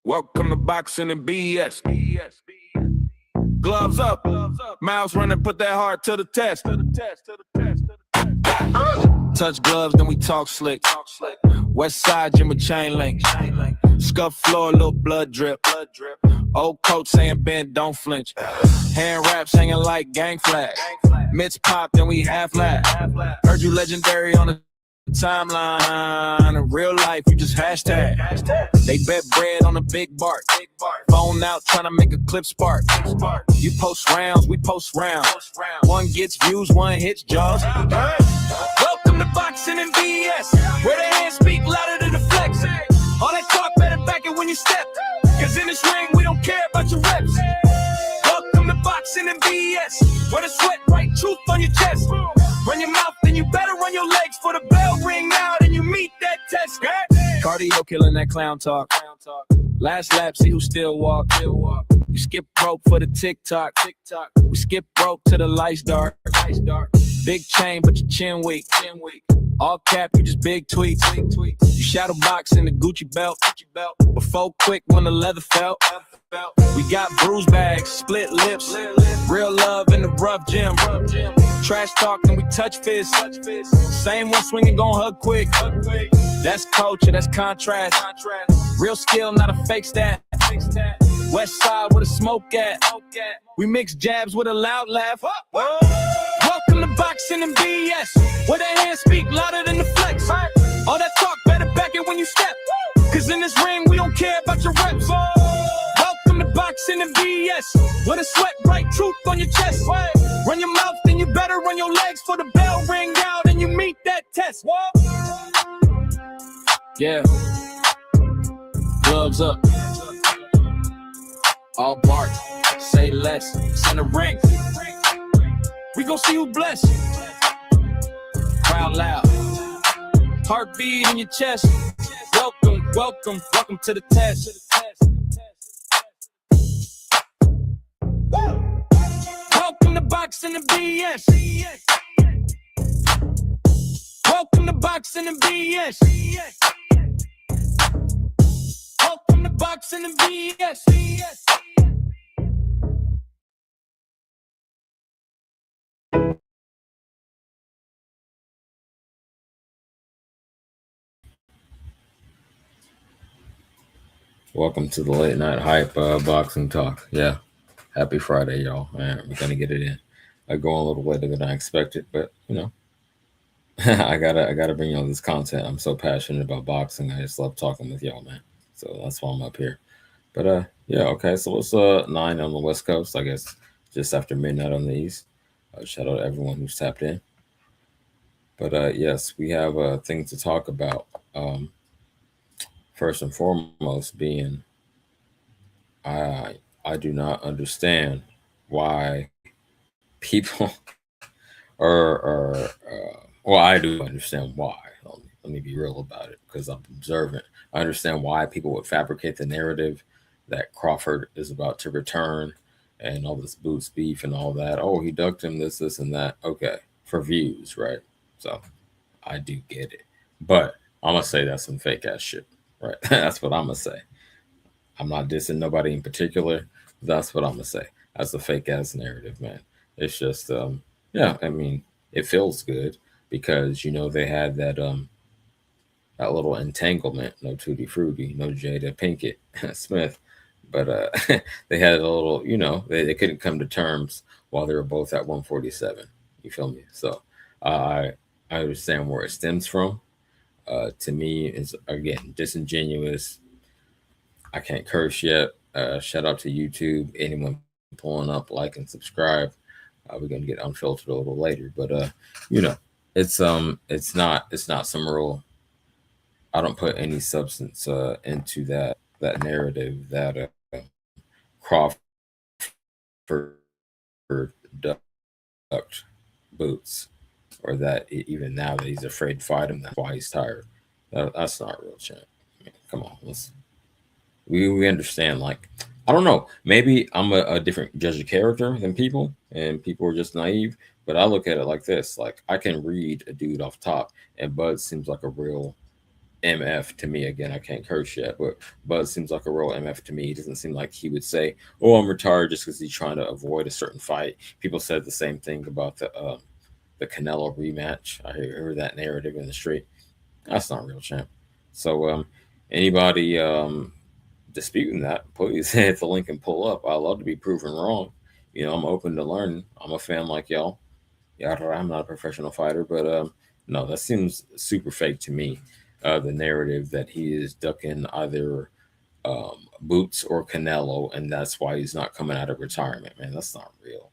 Welcome to boxing and BS. Gloves up, mouths running, put that heart to the test. Touch gloves, then we talk slick. West side, gym with chain link. Scuff floor, little blood drip. Old coach saying bend, don't flinch. Hand wraps hanging like gang flags. Mitts pop, then we half laugh. Heard you legendary on the timeline. In real life, you just hashtag. They bet bread on a big bark. Phone out, trying to make a clip spark. You post rounds, we post rounds. One gets views, one hits jaws. Welcome to boxing and BS, where the hands speak louder than the flex. All that talk better back it when you step, cause in this ring we don't care about your reps. Welcome to boxing and BS, where the sweat write truth on your chest. Run your mouth, then you better run your legs for the bell ring out and you meet that test. Cardio killing that clown talk. Last lap, see who still walk. You skip rope for the TikTok. We skip rope to the lights dark. Big chain, but your chin weak. All cap, you just big tweets. You shadow box in the Gucci belt. Before quick when the leather felt. We got bruise bags, split lips. Real love in the rough gym. Trash talk and we touch fists. Same one swinging, gon' hug quick. That's culture, that's contrast. Real skill, not a fake stat. West side with a smoke at. We mix jabs with a loud laugh. Welcome to boxing and BS, where the hands speak louder than the flex. All that talk better back it when you step, cause in this ring we don't care about your reps. Welcome to boxing and BS, where the sweat write truth on your chest. Run your mouth, then you better run your legs for the bell ring out and you meet that test. Yeah, gloves up, all bark, say less, it's in the ring. We gon' see who blessed. Crowd loud, heartbeat in your chest. Welcome, welcome, welcome to the test. Welcome to boxing and BS. Welcome to boxing and BS. Welcome to boxing and BS. Welcome to the late night hype boxing talk. Yeah, happy Friday, y'all. Man, we're gonna get it in. I go on a little later than I expected, but you know, I gotta bring y'all this content. I'm so passionate about boxing. I just love talking with y'all, man. So that's why I'm up here. But yeah, okay. So it's 9 on the West Coast. I guess just after midnight on the East. Shout out to everyone who's tapped in. But yes, we have things to talk about. First and foremost, being I do not understand why people are well, I do understand why. Let me be real about it because I'm observant. I understand why people would fabricate the narrative that Crawford is about to return and all this boots beef and all that. Oh, he ducked him, this, and that. Okay, for views, right? So I do get it. But I'm going to say that's some fake ass shit, right? That's what I'm going to say. I'm not dissing nobody in particular. That's what I'm going to say. That's a fake ass narrative, man. It's just, yeah, I mean, it feels good because, you know, they had that that little entanglement, no Tutti Frutti, no Jada Pinkett Smith. But they had a little, you know, they couldn't come to terms while they were both at 147. You feel me? So I understand where it stems from. To me, it's, again, disingenuous. I can't curse yet. Shout out to YouTube. Anyone pulling up, like, and subscribe. We're gonna get unfiltered a little later, but you know, it's not some real. I don't put any substance into that narrative that Crawford ducked boots, or that even now that he's afraid to fight him, that's why he's tired. That's not real, champ. I mean, come on, we understand. Like, I don't know, maybe I'm a different judge of character than people, and people are just naive. But I look at it like this: like, I can read a dude off top, and Bud seems like a real MF to me. Again, I can't curse yet, but Bud seems like a real MF to me. He doesn't seem like he would say, "Oh, I'm retired," just because he's trying to avoid a certain fight. People said the same thing about the Canelo rematch. I heard that narrative in the street. That's not real, champ. So, anybody disputing that, please hit the link and pull up. I love to be proven wrong. I'm open to learn. I'm a fan like y'all. Yeah, I'm not a professional fighter, but no, that seems super fake to me. The narrative that he is ducking either Boots or Canelo, and that's why he's not coming out of retirement. Man, that's not real.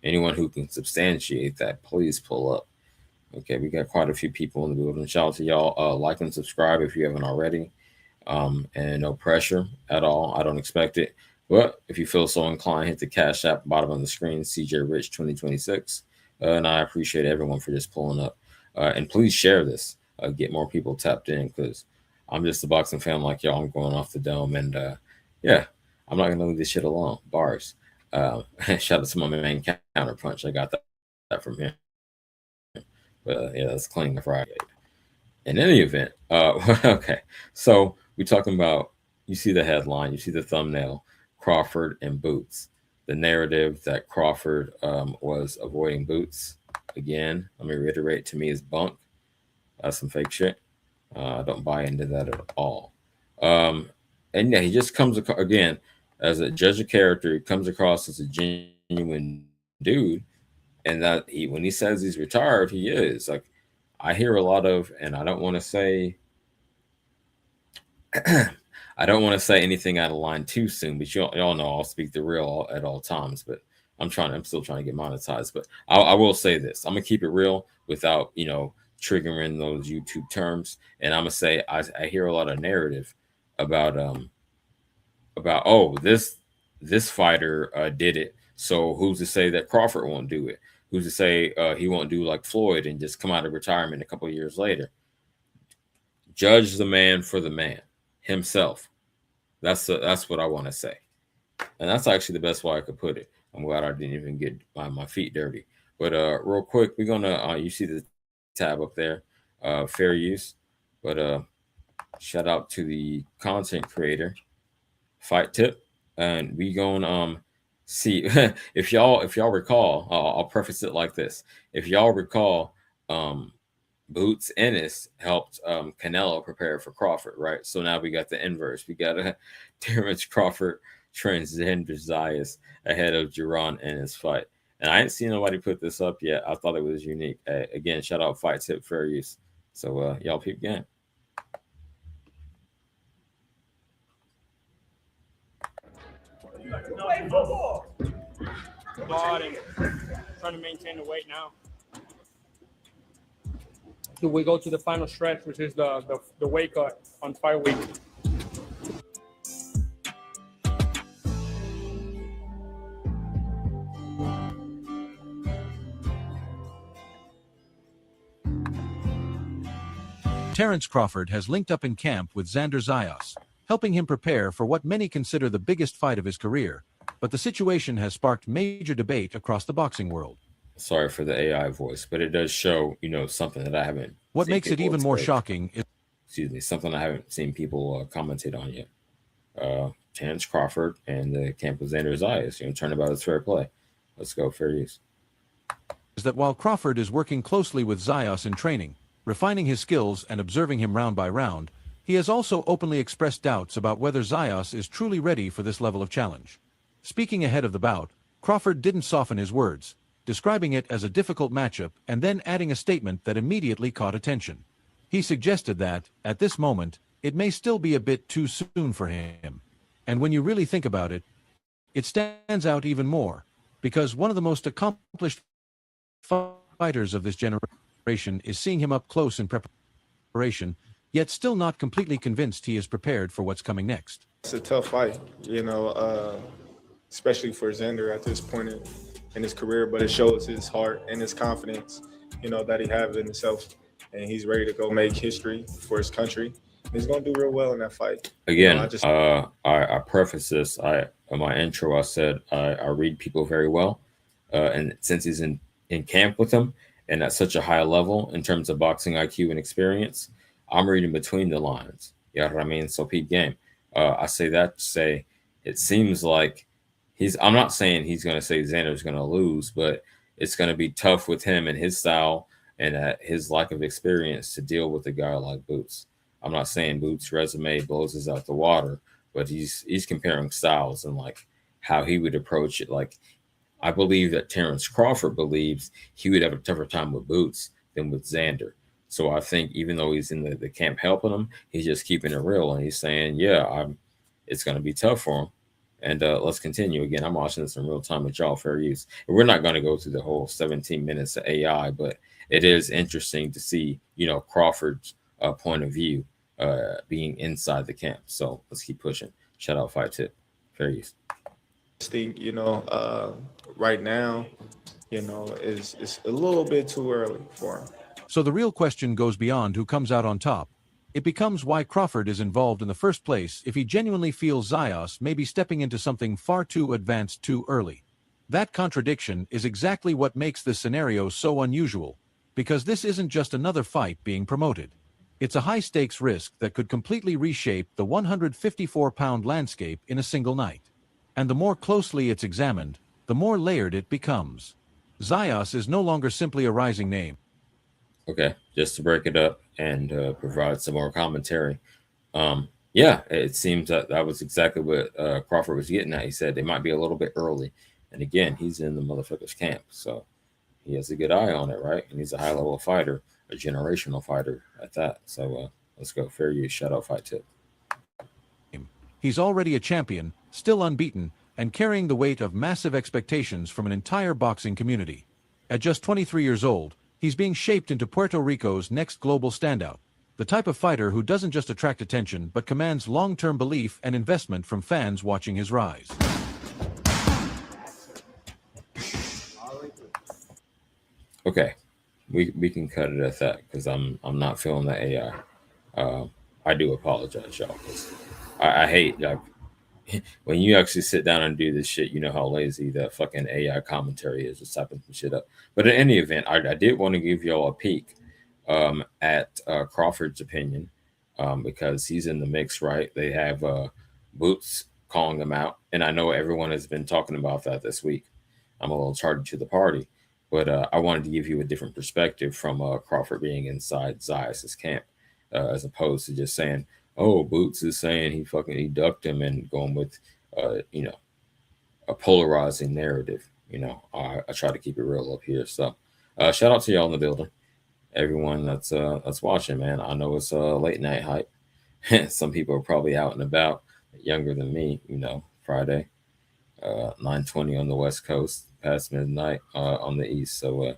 Anyone who can substantiate that, please pull up. Okay, we got quite a few people in the building. Shout out to y'all. Like and subscribe if you haven't already. And no pressure at all. I don't expect it. But if you feel so inclined, hit the Cash App bottom of the screen, CJ Rich 2026. And I appreciate everyone for just pulling up. And please share this. Get more people tapped in, because I'm just a boxing fan like y'all. I'm going off the dome. And yeah, I'm not going to leave this shit alone. Bars. Shout out to my man Counterpunch. I got that from him. But yeah, that's clean Friday. In any event, okay. So we're talking about, you see the headline, you see the thumbnail, Crawford and Boots. The narrative that Crawford was avoiding Boots. Again, let me reiterate, to me is bunk. That's some fake shit. I don't buy into that at all. And yeah, he just comes again as a judge of character. He comes across as a genuine dude, and that when he says he's retired, he is. Like, I hear a lot of, and I don't want to say I don't want to say anything out of line too soon, but y'all know I'll speak the real at all times. But I'm still trying to get monetized. But I will say this: I'm gonna keep it real without triggering those YouTube terms. And I'm gonna say I hear a lot of narrative about oh, this fighter did it, so who's to say that Crawford won't do it? Who's to say he won't do like Floyd and just come out of retirement a couple of years later? Judge the man for the man himself. That's what I want to say, and that's actually the best way I could put it. I'm glad I didn't even get my feet dirty. But real quick, we're gonna you see the tab up there, fair use. But shout out to the content creator, Fight Tip, and we gonna see if y'all recall. I'll preface it like this: if y'all recall, Boots Ennis helped Canelo prepare for Crawford, right? So now we got the inverse. We got a Terrence Crawford transgender Zayas ahead of Jerron Ennis fight. And I ain't seen nobody put this up yet. I thought it was unique. Again, shout out Fight Tip, fair use. So y'all peep game. Play football. Trying to maintain the weight now. So we go to the final stretch, which is the weight cut on 5 weeks. Terrence Crawford has linked up in camp with Xander Zayas, helping him prepare for what many consider the biggest fight of his career. But the situation has sparked major debate across the boxing world. Sorry for the AI voice, but it does show, something that I haven't. What makes it even more shocking is, something I haven't seen people commentate on yet. Terrence Crawford and the camp with Xander Zayas, turnabout is fair play. Let's go, fair use. Is that while Crawford is working closely with Zayas in training, refining his skills and observing him round by round, he has also openly expressed doubts about whether Zayas is truly ready for this level of challenge. Speaking ahead of the bout, Crawford didn't soften his words, describing it as a difficult matchup and then adding a statement that immediately caught attention. He suggested that, at this moment, it may still be a bit too soon for him. And when you really think about it, it stands out even more, because one of the most accomplished fighters of this generation is seeing him up close in preparation, yet still not completely convinced he is prepared for what's coming next. It's a tough fight, especially for Xander at this point in his career, but it shows his heart and his confidence, that he has in himself, and he's ready to go make history for his country. He's going to do real well in that fight. Again, I preface this. In my intro, I said I read people very well, and since he's in camp with him and at such a high level in terms of boxing IQ and experience, I'm reading between the lines. You know what I mean? So peep game. I say that to say it seems like I'm not saying he's going to say Xander's going to lose, but it's going to be tough with him and his style and his lack of experience to deal with a guy like Boots. I'm not saying Boots' resume blows us out the water, but he's comparing styles and like how he would approach it. Like I believe that Terrence Crawford believes he would have a tougher time with Boots than with Xander. So I think even though he's in the camp helping him, he's just keeping it real and he's saying, yeah, it's going to be tough for him. And let's continue. Again, I'm watching this in real time with y'all, fair use. And we're not going to go through the whole 17 minutes of AI, but it is interesting to see, Crawford's point of view being inside the camp. So let's keep pushing. Shout out Fight Tip. Fair use. I think, right now, it's a little bit too early for him. So the real question goes beyond who comes out on top. It becomes why Crawford is involved in the first place if he genuinely feels Zayas may be stepping into something far too advanced too early. That contradiction is exactly what makes this scenario so unusual, because this isn't just another fight being promoted. It's a high-stakes risk that could completely reshape the 154-pound landscape in a single night. And the more closely it's examined, the more layered it becomes. Zayas is no longer simply a rising name. Okay, just to break it up and provide some more commentary. Yeah, it seems that was exactly what Crawford was getting at. He said they might be a little bit early. And again, he's in the motherfucker's camp. So he has a good eye on it, right? And he's a high-level fighter, a generational fighter at that. So let's go. Fair use. Shout out Fight Tip. He's already a champion, still unbeaten, and carrying the weight of massive expectations from an entire boxing community. At just 23 years old, he's being shaped into Puerto Rico's next global standout, the type of fighter who doesn't just attract attention but commands long-term belief and investment from fans watching his rise. Okay, we can cut it at that because I'm not feeling the AI. I do apologize, y'all. I hate when you actually sit down and do this shit. You know how lazy that fucking AI commentary is, just typing some shit up. But in any event, I did want to give y'all a peek at Crawford's opinion because he's in the mix, right? They have Boots calling him out, and I know everyone has been talking about that this week. I'm a little tardy to the party, but I wanted to give you a different perspective from Crawford being inside Zayas' camp, as opposed to just saying, "Oh, Boots is saying he ducked him," and going with a polarizing narrative. I try to keep it real up here. So shout out to y'all in the building, everyone that's watching, man. I know it's late night hype. Some people are probably out and about, younger than me. Friday, 9:20 on the West Coast, past midnight on the East. So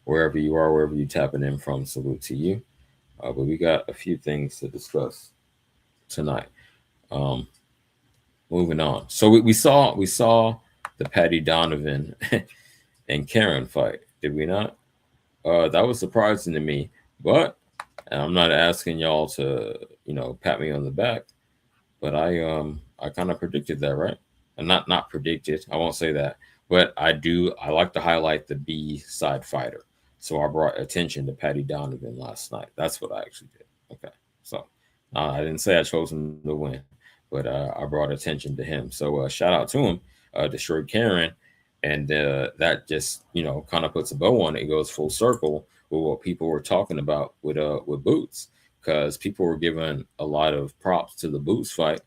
wherever you are, wherever you tapping in from, salute to you. But we got a few things to discuss tonight. Moving on. So we saw the Patty Donovan and Karen fight, did we not? That was surprising to me, but and I'm not asking y'all to pat me on the back, but I kind of predicted that, right? And not predicted, I won't say that, but I like to highlight the B side fighter. So I brought attention to Patty Donovan last night. That's what I actually did. Okay, so I didn't say I chose him to win, but I brought attention to him. So shout out to him, destroyed Karen, and that just kind of puts a bow on it. It goes full circle with what people were talking about with Boots, because people were giving a lot of props to the Boots fight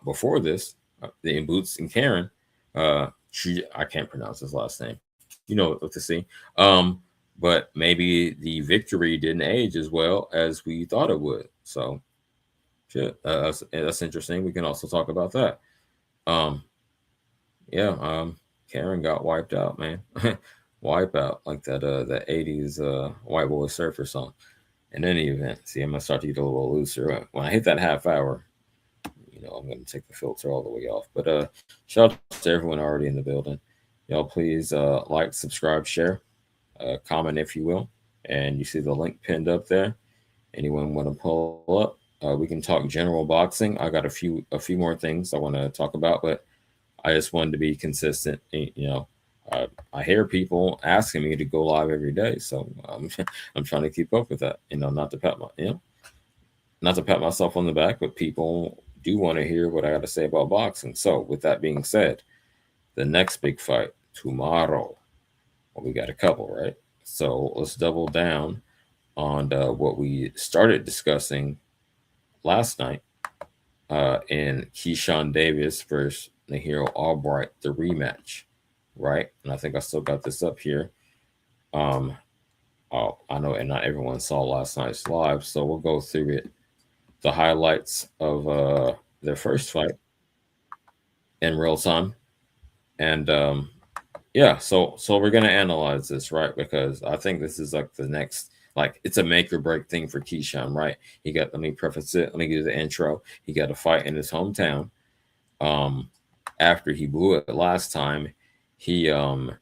before this, the Boots and Karen. I can't pronounce his last name. You know what to see. But maybe the victory didn't age as well as we thought it would. So, shit, that's interesting. We can also talk about that. Karen got wiped out, man. Wipe out, like that 80s white boy surfer song. In any event, see, I'm gonna start to get a little looser. When I hit that half hour, I'm gonna take the filter all the way off. But shout out to everyone already in the building. Y'all please like, subscribe, share. Comment if you will, and you see the link pinned up there. Anyone want to pull up? We can talk general boxing. I got a few more things I want to talk about, but I just wanted to be consistent. I hear people asking me to go live every day, so I'm trying to keep up with that. Not to pat my not to pat myself on the back, but people do want to hear what I got to say about boxing. So, with that being said, the next big fight tomorrow. Well, we got a couple, right? So let's double down on what we started discussing last night in Keyshawn Davis versus Nahiro Albright, the rematch, right? And I think I still got this up here. I know, and not everyone saw last night's live, so we'll go through it. The highlights of their first fight in real time, and yeah, so we're gonna analyze this, right? Because I think this is like the next, like it's a make or break thing for Keyshawn, right? Let me preface it. Let me give you the intro. He got a fight in his hometown. After he blew it last time, he oh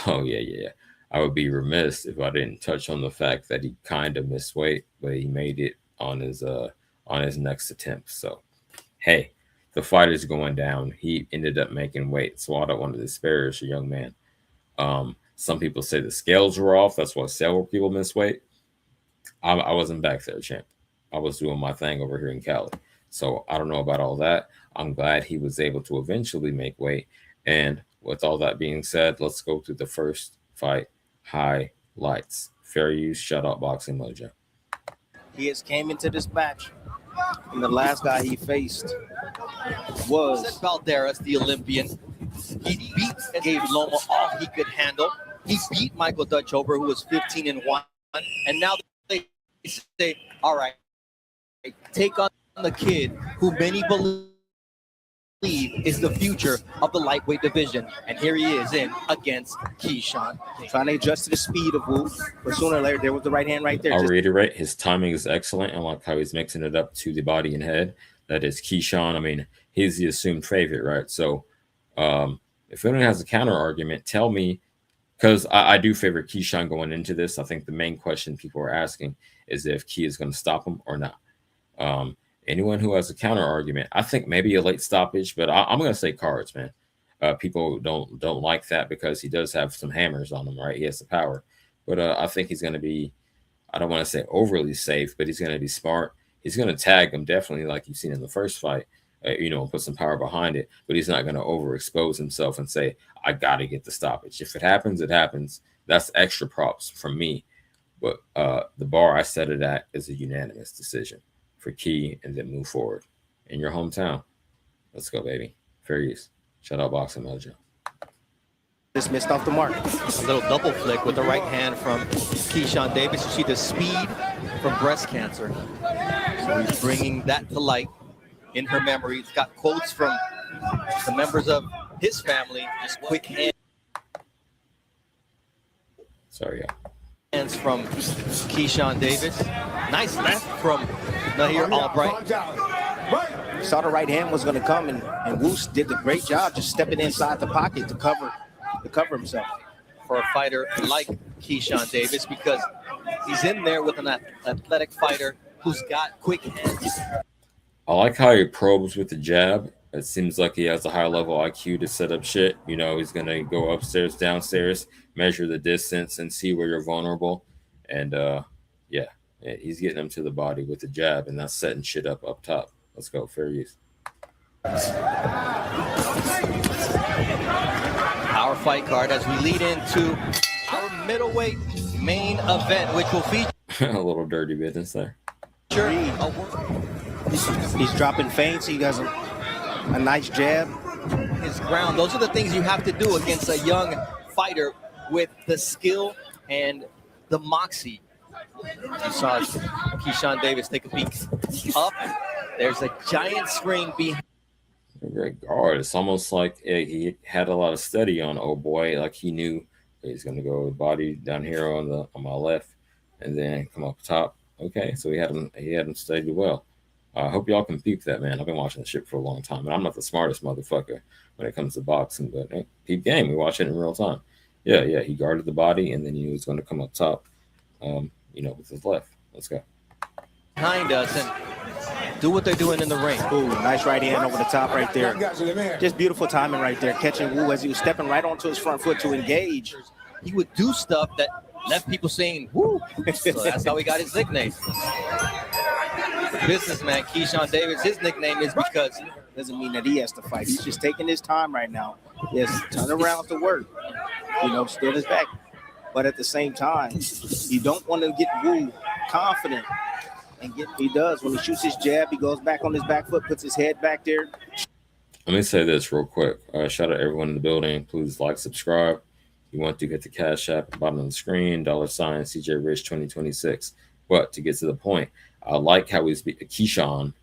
yeah. I would be remiss if I didn't touch on the fact that he kind of missed weight, but he made it on his next attempt. So hey, the fight is going down. He ended up making weight, so I don't want to disparage the young man. Some people say the scales were off. That's why several people miss weight. I wasn't back there, champ. I was doing my thing over here in Cali. So I don't know about all that. I'm glad he was able to eventually make weight. And with all that being said, let's go through the first fight highlights. Fair use, shout out Boxing Mojo. He has came into this match, and the last guy he faced was Valderas, the Olympian. He gave Loma all he could handle. He beat Michael Dutchover, who was 15-1, and now they say, all right, take on the kid who many believe is the future of the lightweight division, and here he is in against Keyshawn. Trying to adjust to the speed of Wu, but sooner or later there was the right hand right there. I'll reiterate, his timing is excellent. I like how he's mixing it up to the body and head. That is Keyshawn. I mean, he's the assumed favorite, right? So if anyone has a counter argument, tell me, because I do favor Keyshawn going into this. I think the main question people are asking is if Key is going to stop him or not. Anyone who has a counter argument, I think maybe a late stoppage, but I'm going to say cards, man. People don't like that because he does have some hammers on him, right? He has the power, but I think he's going to be, I don't want to say overly safe, but he's going to be smart. He's going to tag him definitely, like you've seen in the first fight, put some power behind it, but he's not going to overexpose himself and say, I got to get the stoppage. If it happens, it happens. That's extra props from me. But the bar I set it at is a unanimous decision for Key, and then move forward in your hometown. Let's go, baby. Fair use. Shout out Boxing Mojo. Just missed off the mark. A little double flick with the right hand from Keyshawn Davis. You see the speed from breast cancer. So he's bringing that to light in her memory. He's got quotes from the members of his family. Just quick hands. Sorry, yeah. Hands from Keyshawn Davis. Nice left from Nahir Albright. Saw the right hand was going to come, and Woos did a great job just stepping inside the pocket to cover himself. For a fighter like Keyshawn Davis, because he's in there with an athletic fighter who's got quick hands. I like how he probes with the jab. It seems like he has a high level IQ to set up shit. He's going to go upstairs, downstairs, measure the distance, and see where you're vulnerable. And yeah, he's getting them to the body with the jab, and that's setting shit up top. Let's go. Fair use. Our fight card as we lead into our middleweight main event, which will feature a little dirty business there. He's dropping feints. He has a nice jab. His ground. Those are the things you have to do against a young fighter with the skill and the moxie. You saw Keyshawn Davis take a peek up. There's a giant screen behind. Great guard. It's almost like he had a lot of study on old boy. Like he knew he's going to go body down here on my left, and then come up top. Okay, so he had him studied well. I hope y'all can peep that, man. I've been watching the shit for a long time, and I'm not the smartest motherfucker when it comes to boxing, but hey, peep game. We watch it in real time. Yeah. He guarded the body, and then he was going to come up top, with his left. Let's go. Behind us and do what they're doing in the ring. Ooh, nice right hand over the top right there. Just beautiful timing right there, catching Wu as he was stepping right onto his front foot to engage. He would do stuff that left people saying, woo. So that's how he got his nickname. businessman Keyshawn Davis. His nickname is because Doesn't mean that he has to fight. He's just taking his time right now. He has a ton of rounds to work. Still his back. But at the same time, you don't want to get Wu confident. And he does. When he shoots his jab, he goes back on his back foot, puts his head back there. Let me say this real quick. Shout out everyone in the building. Please like, subscribe. You want to get the Cash App at the bottom of the screen, $ CJ Rich 2026. But to get to the point, I like how Keyshawn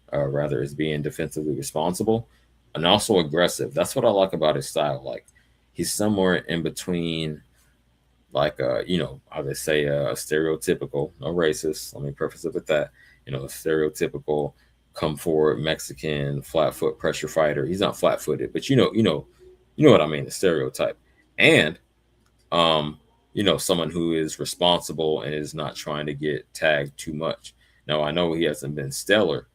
is being defensively responsible and also aggressive. That's what I like about his style. Like, he's somewhere in between, like, I would say a stereotypical, no racist. Let me preface it with that. A stereotypical come forward Mexican flat foot pressure fighter. He's not flat footed, but you know what I mean, the stereotype. And someone who is responsible and is not trying to get tagged too much. Now I know he hasn't been stellar.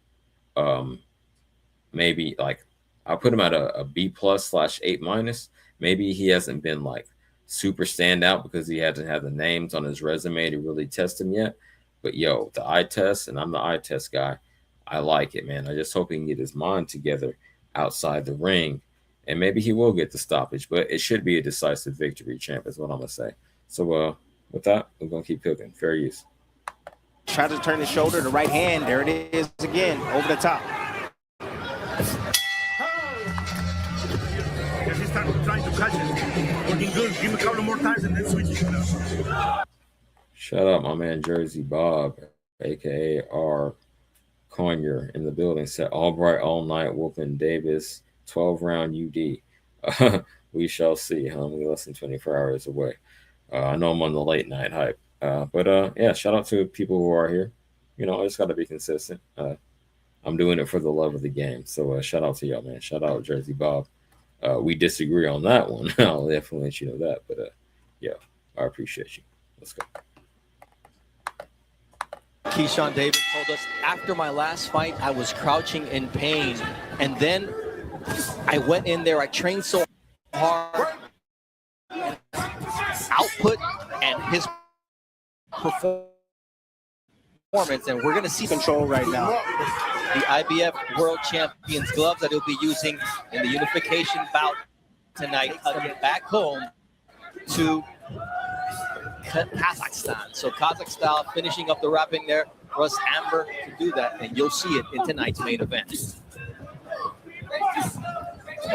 Maybe like I put him at a B+/A-. Maybe he hasn't been like super standout because he hasn't had the names on his resume to really test him yet. But the eye test, and I'm the eye test guy. I like it, man. I just hope he can get his mind together outside the ring, and maybe he will get the stoppage. But it should be a decisive victory, champ, is what I'm gonna say. So with that, we're gonna keep cooking. Fair use. Try to turn his shoulder, the right hand. There it is again, over the top. He's trying to catch it. Working good. Give him a couple more times and then switch it up. Shout out my man Jersey Bob, aka R. Conyer in the building. Said Albright all night whooping Davis 12-round UD. We shall see, homie. Less than 24 hours away. I know I'm on the late night hype. But shout out to people who are here. I just got to be consistent. I'm doing it for the love of the game. So shout out to y'all, man. Shout out Jersey Bob. We disagree on that one. I'll definitely let you know that. But I appreciate you. Let's go. Keyshawn Davis told us, after my last fight, I was crouching in pain. And then I went in there, I trained so hard. Output and his performance, and we're going to see Control right now. the IBF World Champions gloves that he'll be using in the unification bout tonight, back home to Kazakhstan. So Kazakhstan finishing up the wrapping there. Russ Amber to do that, and you'll see it in tonight's main event. There's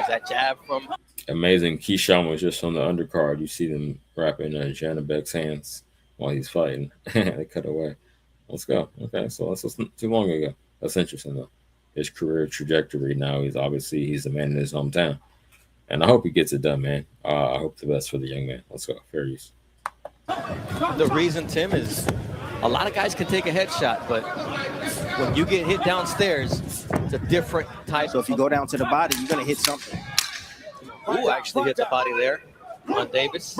that jab from... Amazing. Keyshawn was just on the undercard. You see them wrapping Janabek's hands while he's fighting. They cut away. Let's go. Okay, so that's too long ago. That's interesting, though. His career trajectory now, he's the man in his hometown. And I hope he gets it done, man. I hope the best for the young man. Let's go. Fair use. The reason, Tim, is a lot of guys can take a headshot, but when you get hit downstairs, it's a different type. So if you go down to the body, you're going to hit something. Who actually hit the body there on Davis.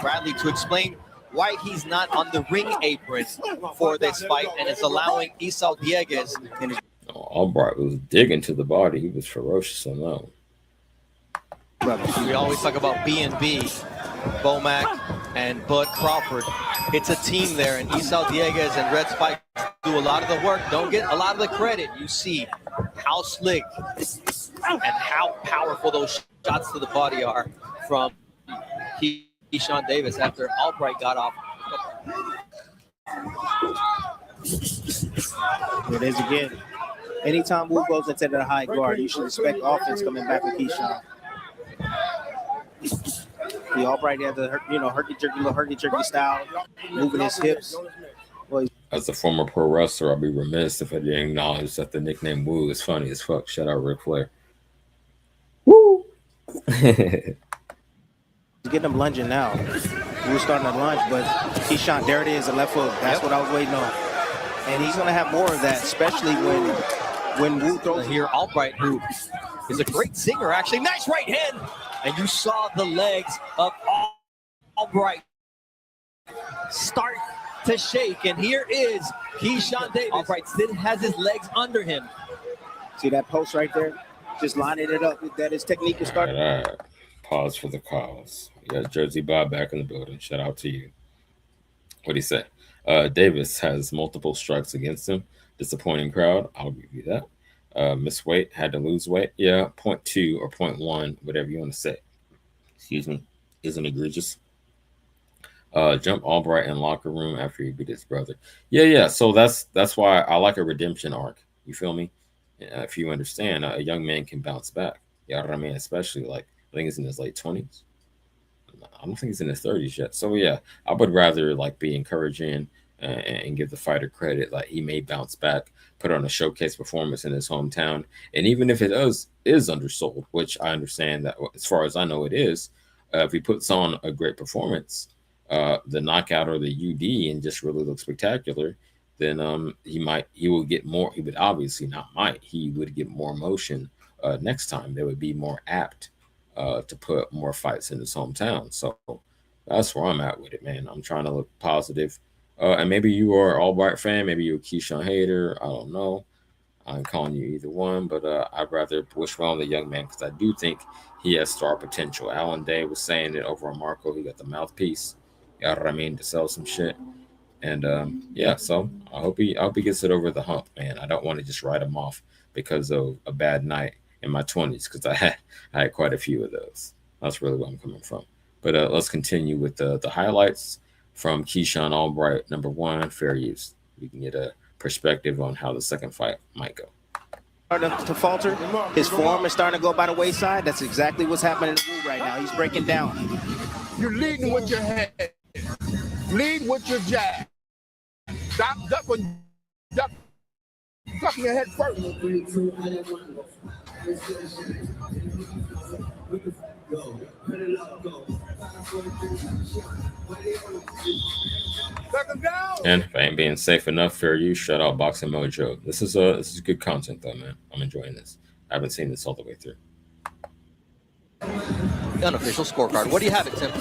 Bradley to explain why he's not on the ring apron for this fight and is allowing Isao Dieguez. Albright was digging to the body. He was ferocious on that one. We always talk about B&B, Bomac and Bud Crawford. It's a team there, and Isao Dieguez and Red Spike do a lot of the work, don't get a lot of the credit. You see how slick and how powerful those shots to the body are from Keyshawn Davis after Albright got off. It is again. Anytime Wu goes into the high guard, you should expect offense coming back with Keyshawn. The Albright had the herky-jerky style, moving his hips. As a former pro wrestler, I'd be remiss if I didn't acknowledge that the nickname Wu is funny as fuck. Shout out Ric Flair. Woo! Getting him lunging now. Wu's starting to lunge, but Keyshawn, there it is, a left hook. That's what I was waiting on. And he's going to have more of that, especially when Wu throws. Here, Albright, who is a great singer, actually. Nice right hand. And you saw the legs of Albright start to shake. And here is Keyshawn Davis. Albright still has his legs under him. See that post right there? Just lining it up. That his technique is starting. All right. Pause for the cause. We got Jersey Bob back in the building. Shout out to you. What'd he say? Davis has multiple strikes against him. Disappointing crowd. I'll give you that. Miss weight, had to lose weight. Yeah, 0.2 or 0.1, whatever you want to say. Excuse me. Isn't egregious. Jump Albright in locker room after he beat his brother. Yeah. So that's why I like a redemption arc. You feel me? If you understand, a young man can bounce back. You know what I mean? Especially like I think he's in his late 20s. I don't think he's in his 30s yet. So yeah, I would rather like be encouraging and give the fighter credit. Like he may bounce back, put on a showcase performance in his hometown, and even if it is undersold, which I understand that as far as I know it is, if he puts on a great performance, the knockout or the UD and just really look spectacular, then he will get more. He would obviously not might he would get more motion next time. They would be more apt to put more fights in his hometown. So that's where I'm at with it, man. I'm trying to look positive. And maybe you are an Albright fan, maybe you're a Keyshawn hater. I don't know. I'm calling you either one, but I'd rather wish well on the young man because I do think he has star potential. Alan Day was saying it over on Marco. He got the mouthpiece, you know what I mean, to sell some shit. And yeah, so I hope he gets it over the hump, man. I don't want to just write him off because of a bad night in my 20s because I had quite a few of those. That's really where I'm coming from. But let's continue with the highlights from Keyshawn Albright. Number one, fair use. We can get a perspective on how the second fight might go. To falter, his form is starting to go by the wayside. That's exactly what's happening to Wu right now. He's breaking down. You're leading with your head. Lead with your jab. Stop ducking your head first. And if I ain't being safe enough, fair use. Shout out Boxing Mojo. This is good content though, man. I'm enjoying this. I haven't seen this all the way through. Unofficial scorecard. What do you have it, Tim?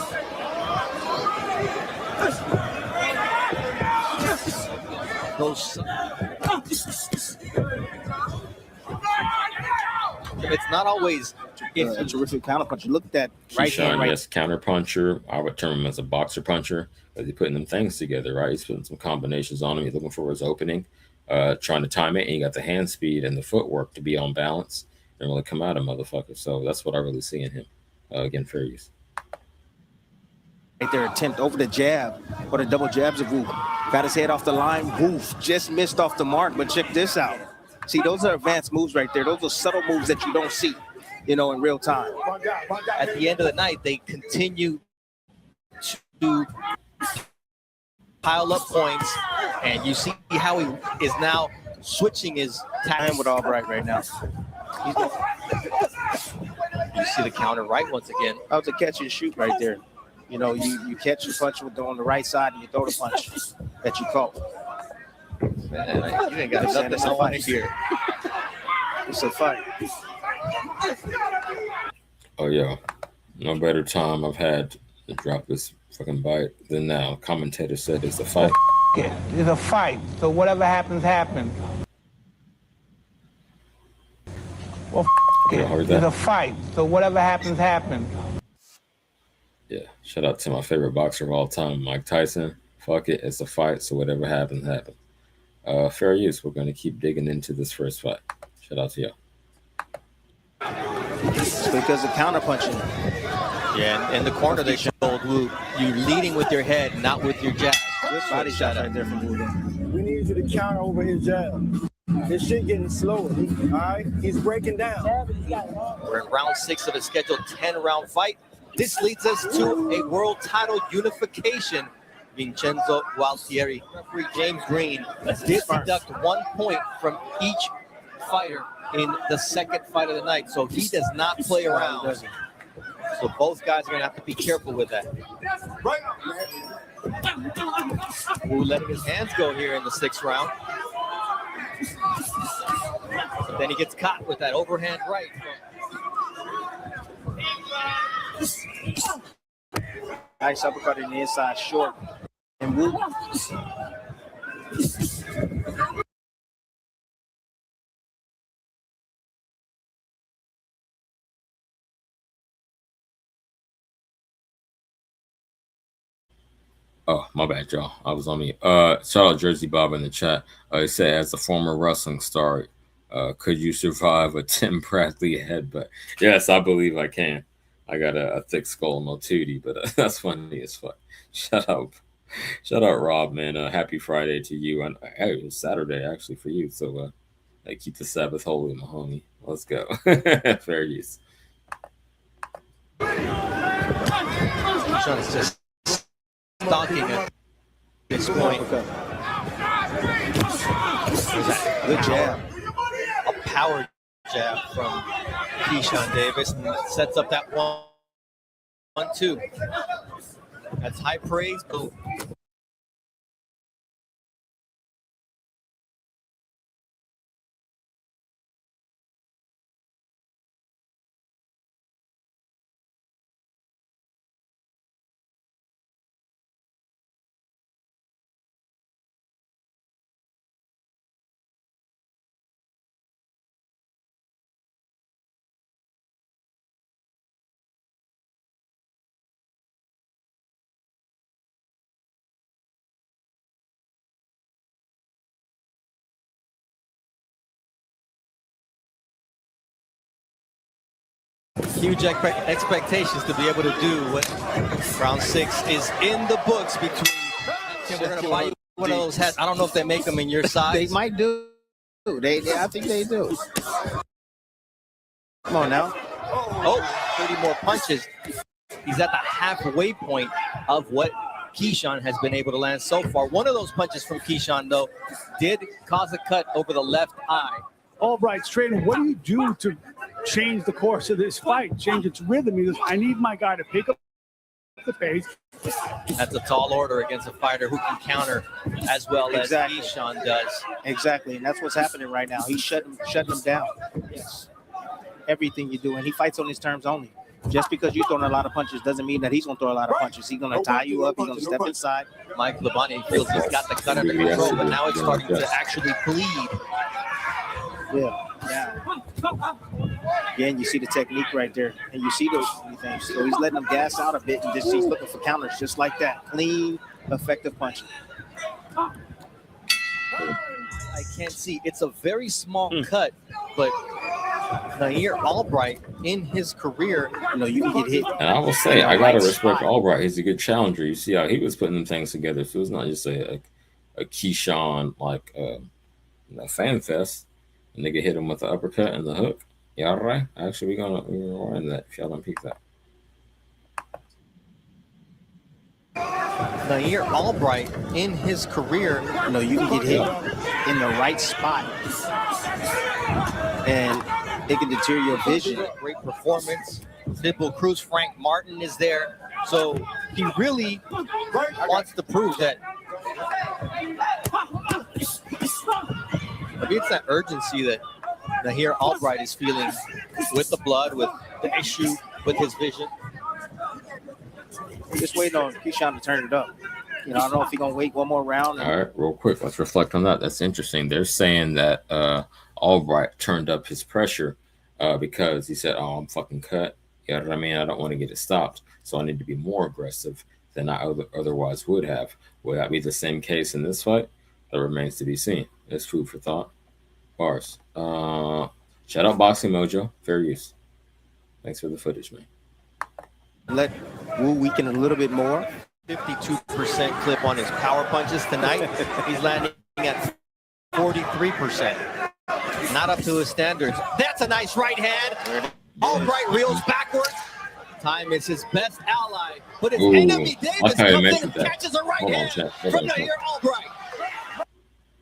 It's not always a terrific counterpuncher. Look at that right hand. Yes, counter puncher. I would term him as a boxer puncher. But he's putting them things together, right? He's putting some combinations on him. He's looking for his opening, trying to time it, and he got the hand speed and the footwork to be on balance and really come out of motherfucker. So that's what I really see in him. Again, fair use. Right there, attempt over the jab or the double jabs of Wu. Got his head off the line. Woof just missed off the mark, but check this out. See, those are advanced moves right there. Those are subtle moves that you don't see, in real time. At the end of the night, they continue to pile up points, and you see how he is now switching his time with Albright right now. You see the counter right once again. That was a catch and shoot right there. You catch the punch on the right side and you throw the punch that you caught. Man, you ain't got nothing I want to hear. It's a fight. Oh yeah, no better time I've had to drop this fucking bite than now. Commentator said it's a fight. It's a fight, so whatever happens, happens. Well, it's a fight, so whatever happens, happens. Yeah, shout out to my favorite boxer of all time, Mike Tyson. Fuck it, it's a fight, so whatever happens, happens. Fair use. We're going to keep digging into this first fight. Shout out to y'all. It's because of counterpunching. Yeah, in the corner they showed Wu, you leading with your head, not with your jab. Good body shot right there from Wu. We need you to counter over his jab. This shit getting slower. All right, he's breaking down. We're in round 6 of a scheduled 10-round fight. This leads us to a world title unification. Vincenzo Gualtieri, referee James Green, did deduct 1 point from each fighter in the second fight of the night, so he does not play around. So both guys are going to have to be careful with that. Wu letting his hands go here in the 6th round. But then he gets caught with that overhand right. Nice uppercut in the inside short. And Wu. Oh, my bad, y'all. I was on me. Shout out Jersey Bob in the chat. He said, as a former wrestling star, could you survive a Tim Bradley headbutt? Yes, I believe I can. I got a thick skull, no tootie, but that's funny as fuck. Shout out, Rob, man. Happy Friday to you. And hey, it was Saturday actually for you, so keep the Sabbath holy, my homie. Let's go. Fair use. Keyshawn's just stalking at this point. Good jab. A power jab from Keyshawn Davis. And that sets up that 1-2. That's high praise. Boom. Huge expectations to be able to do what round 6 is in the books between. We're going to buy you one of those hats. I don't know if they make them in your size. They might do. I think they do. Come on now. Oh, 30 more punches. He's at the halfway point of what Keyshawn has been able to land so far. One of those punches from Keyshawn, though, did cause a cut over the left eye. Albright's training. What do you do to change the course of this fight, change its rhythm? He goes, I need my guy to pick up the pace. That's a tall order against a fighter who can counter as well as Keyshawn does. Exactly, and that's what's happening right now. He's shutting him down. Yes. Everything you do, and he fights on his terms only. Just because you're throwing a lot of punches doesn't mean that he's going to throw a lot of punches. He's going to tie you up. He's going to step inside. Mike Labonte feels he's got the cut under control, but now it's starting to actually bleed. Yeah. Again, you see the technique right there, and you see those things. So he's letting them gas out a bit, and just he's looking for counters just like that. Clean, effective punching. I can't see. It's a very small cut, but Nair Albright in his career, you can get hit. And I will say, I gotta respect Albright. He's a good challenger. You see how he was putting them things together. So it's not just a Keyshawn fan fest. And nigga hit him with the uppercut and the hook. Y'all right? Actually, we're gonna run that if y'all don't peek that. Nair Albright in his career, you can get hit in the right spot, and it can deter your vision. Great performance. Pitbull Cruz, Frank Martin is there, so he really wants to prove that. Maybe it's that urgency that Nair Albright is feeling with the blood, with the issue, with his vision. Just waiting on Keyshawn to turn it up. I don't know if he's going to wait one more round. All right, real quick, let's reflect on that. That's interesting. They're saying that Albright turned up his pressure because he said, I'm fucking cut. You know what I mean? I don't want to get it stopped, so I need to be more aggressive than I otherwise would have. Will that be the same case in this fight? That remains to be seen. It's food for thought. Bars. Shout out Boxing Mojo. Fair use. Thanks for the footage, man. Let Wu weaken a little bit more. 52% clip on his power punches tonight. He's landing at 43%. Not up to his standards. That's a nice right hand. Albright reels backwards. Time is his best ally. But his enemy Davis comes in and catches a right hand from Nair Albright.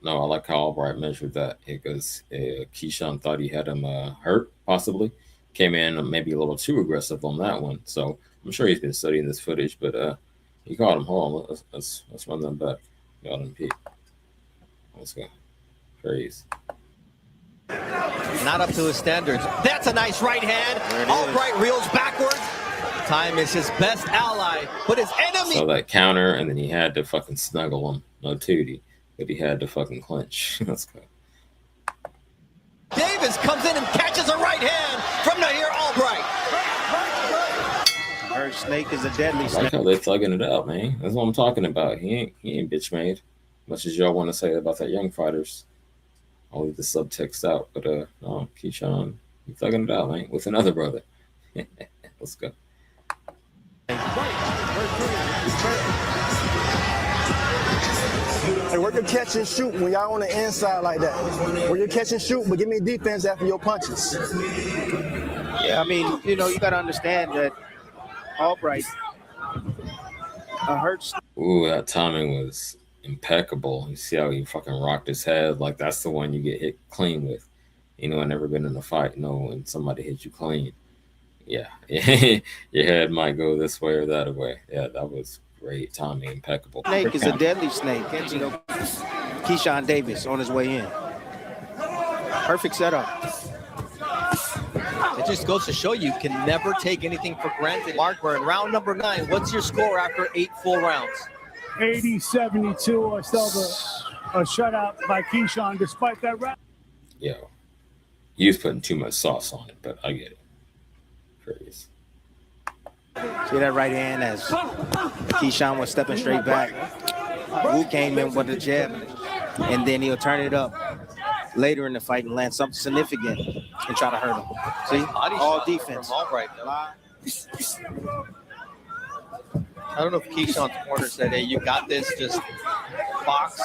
No, I like how Albright measured that because Keyshawn thought he had him hurt, possibly. Came in maybe a little too aggressive on that one. So I'm sure he's been studying this footage, but he caught him. Hold on, let's run them back. Got him, Pete. Let's go. Praise. Not up to his standards. That's a nice right hand. Albright reels backwards. Time is his best ally, but his enemy. So that counter, and then he had to fucking snuggle him. No tootie. But he had to fucking clinch. Let's go. Davis comes in and catches a right hand from Nair Albright. Very snake is a deadly I snake. like how they thugging it out, man. That's what I'm talking about. He ain't bitch made. Much as y'all want to say about that young fighters. I'll leave the subtext out, but no, Keyshawn, he thugging it out, man, with another brother. Let's go. Hey, work your catch and shoot when y'all on the inside like that. Work your catch and shoot, but give me defense after your punches. Yeah, I mean, you know, you got to understand that Albright hurts. Ooh, that timing was impeccable. You see how he fucking rocked his head? Like, that's the one you get hit clean with. You know, I've never been in a fight. No, when somebody hits you clean. Yeah. Your head might go this way or that way. Yeah, that was great timing, impeccable. Snake is a deadly snake. And, you know, Keyshawn Davis on his way in. Perfect setup. It just goes to show you can never take anything for granted. Mark, we're in round number 9. What's your score after 8 full rounds? 80-72. I still have a shutout by Keyshawn despite that round. Yo, he was putting too much sauce on it, but I get it. Crazy. See that right hand as Keyshawn was stepping straight back. Wu came in with a jab, and then he'll turn it up later in the fight and land something significant and try to hurt him. See, all defense. From Albright, though. I don't know if Keyshawn's corner said, hey, you got this, just box.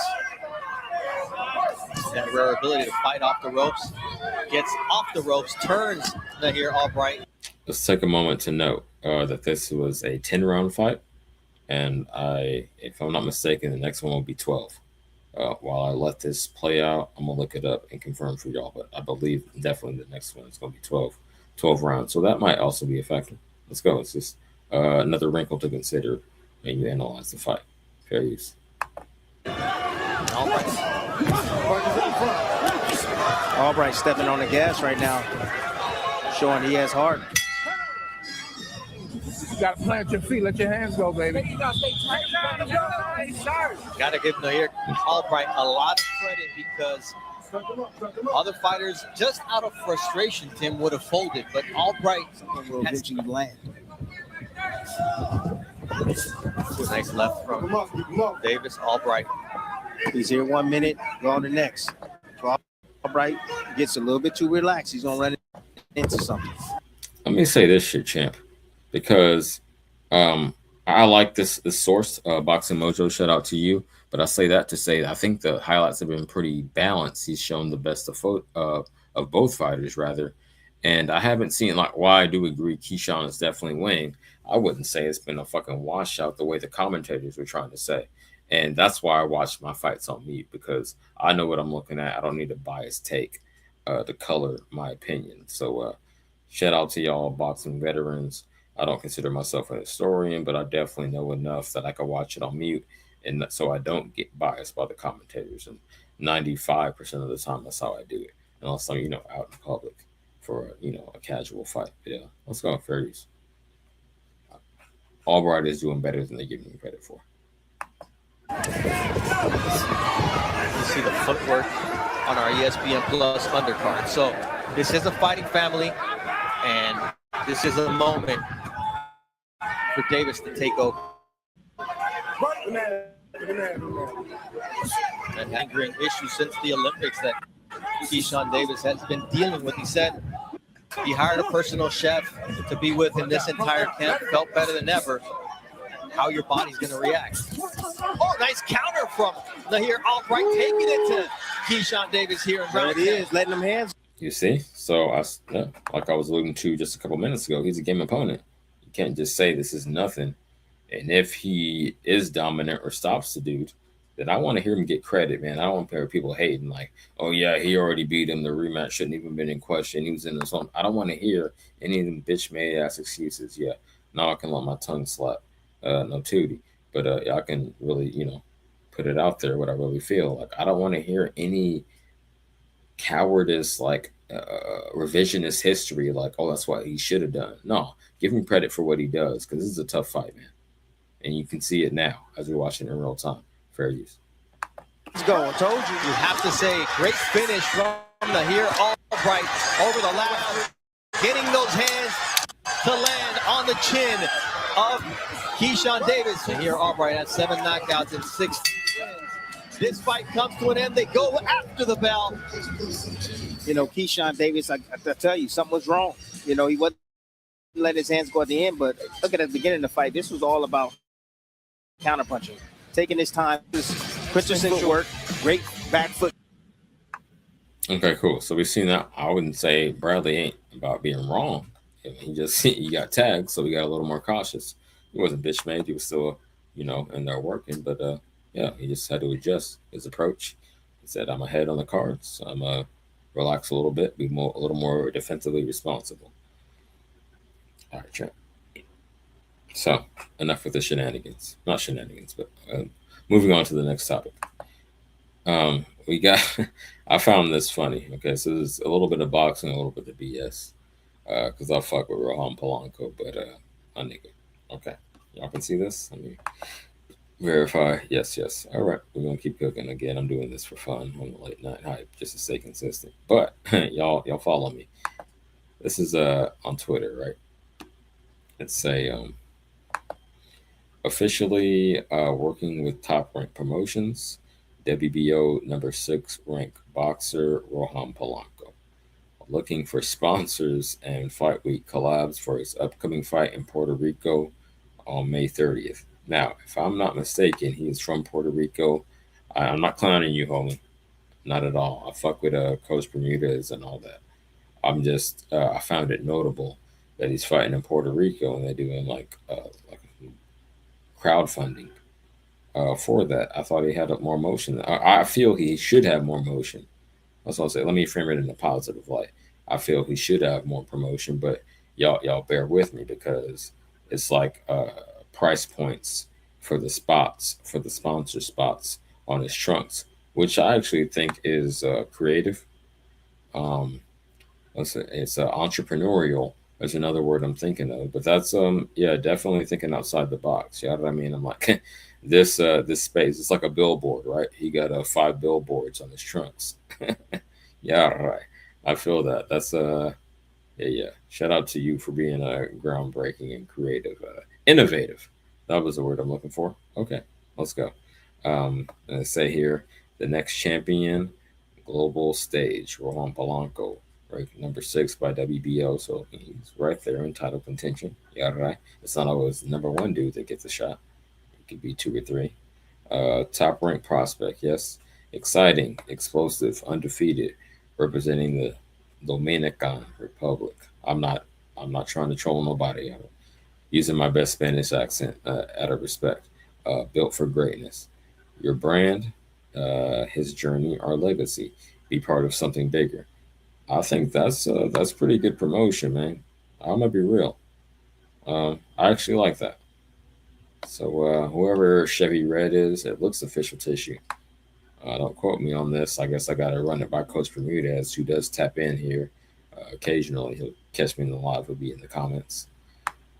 That rare ability to fight off the ropes. Gets off the ropes, turns here Albright. Let's take a moment to note that this was a 10-round fight, and if I'm not mistaken, the next one will be 12. While I let this play out, I'm gonna look it up and confirm for y'all, but I believe definitely the next one is gonna be 12 rounds. So that might also be a factor. Let's go. It's just another wrinkle to consider when you analyze the fight. Fair use. Albright stepping on the gas right now, showing he has heart. You got to plant your feet. Let your hands go, baby. Got to give Nahir Albright a lot of credit because other fighters, just out of frustration, Tim would have folded, but Albright will eventually land. Nice left from Davis. Albright. He's here 1 minute, go on the next. So Albright gets a little bit too relaxed. He's gonna run into something. Let me say this shit, champ, because I like this source, Boxing Mojo. Shout out to you. But I say that to say I think the highlights have been pretty balanced. He's shown the best of both fighters, rather. And I haven't seen, like, while I do agree Keyshawn is definitely winning, I wouldn't say it's been a fucking washout the way the commentators were trying to say. And that's why I watch my fights on mute, because I know what I'm looking at. I don't need a biased take to color my opinion. So shout out to y'all boxing veterans. I don't consider myself a historian, but I definitely know enough that I can watch it on mute, and so I don't get biased by the commentators. And 95% of the time, that's how I do it, unless I'm, out in public for a casual fight. But yeah, let's go. Fair use. Albright is doing better than they give him credit for. You see the footwork on our ESPN Plus undercard. So this is a fighting family, and this is a moment for Davis to take over. An lingering issue since the Olympics that Keyshawn Davis has been dealing with. He said he hired a personal chef to be with him this entire camp, felt better than ever. How your body's going to react. Oh, nice counter from Nahir Albright, taking it to Keyshawn Davis here in round 10. There it is, letting them hands. You see? So, like I was alluding to just a couple minutes ago, he's a game opponent. You can't just say this is nothing. And if he is dominant or stops the dude, then I want to hear him get credit, man. I don't want to hear people hating like, oh, yeah, he already beat him. The rematch shouldn't even been in question. He was in the zone. I don't want to hear any of them bitch-made-ass excuses. Yeah, now I can let my tongue slap. No tootie. But I can really, put it out there what I really feel. Like, I don't want to hear any cowardice, like revisionist history, like, oh, that's what he should have done. No, give him credit for what he does, because this is a tough fight, man. And you can see it now as we're watching it in real time. Fair use. Let's go. I told you. You have to say, great finish from Nahir Albright over the last, getting those hands to land on the chin of Keyshawn Davis. And here Albright has 7 knockouts and 6 wins. This fight comes to an end. They go after the bell. You know, Keyshawn Davis, I tell you, something was wrong. You know, he wasn't letting his hands go at the end, but look at the beginning of the fight. This was all about counterpunching, taking his time. Christensen footwork, great back foot. Okay, cool. So we've seen that. I wouldn't say Bradley ain't about being wrong. He got tagged, so we got a little more cautious. He wasn't bitch made. He was still, in there working. But yeah, he just had to adjust his approach. He said, "I'm ahead on the cards. I'm relax a little bit, be a little more defensively responsible." All right, Trent. So enough with the shenanigans. Not shenanigans, but moving on to the next topic. We got. I found this funny. Okay, so there's a little bit of boxing, a little bit of BS. Because I fuck with Rohan Polanco, but my nigga. Okay, y'all can see this. Let me verify. Yes. All right, we're gonna keep cooking. Again, I'm doing this for fun on the late night hype, just to stay consistent. But y'all follow me. This is on Twitter, right? It's a officially working with Top Rank Promotions, WBO number 6 ranked boxer Rohan Polanco, looking for sponsors and fight week collabs for his upcoming fight in Puerto Rico on May 30th. Now, if I'm not mistaken, he is from Puerto Rico. I'm not clowning you, homie. Not at all. I fuck with Coach Bermudez and all that. I'm just, I found it notable that he's fighting in Puerto Rico and they're doing like crowdfunding for that. I thought he had more motion. I feel he should have more motion. That's what I'll say. Let me frame it in a positive light. I feel he should have more promotion, but y'all bear with me because it's like price points for the spots, for the sponsor spots on his trunks, which I actually think is creative. It's entrepreneurial. There's another word I'm thinking of, but that's definitely thinking outside the box. You know what I mean? I'm like this space. It's like a billboard, right? He got 5 billboards on his trunks. Yeah, right. I feel that. That's yeah. Shout out to you for being groundbreaking and creative, innovative. That was the word I'm looking for. Okay, let's go. And I say here, the next champion, global stage, Rohan Polanco, ranked number 6 by WBO, so he's right there in title contention. Yeah, right. It's not always the number 1 dude that gets a shot. It could be 2 or 3. Top ranked prospect, yes. Exciting, explosive, undefeated, representing the Dominican Republic. I'm not trying to troll nobody. I'm using my best Spanish accent out of respect. Built for greatness. Your brand, his journey, our legacy. Be part of something bigger. I think that's pretty good promotion, man. I'm gonna be real. I actually like that. So whoever Chevy Red is, it looks official tissue. Don't quote me on this. I guess I got to run it by Coach Bermudez, who does tap in here occasionally. He'll catch me in the live. He'll be in the comments.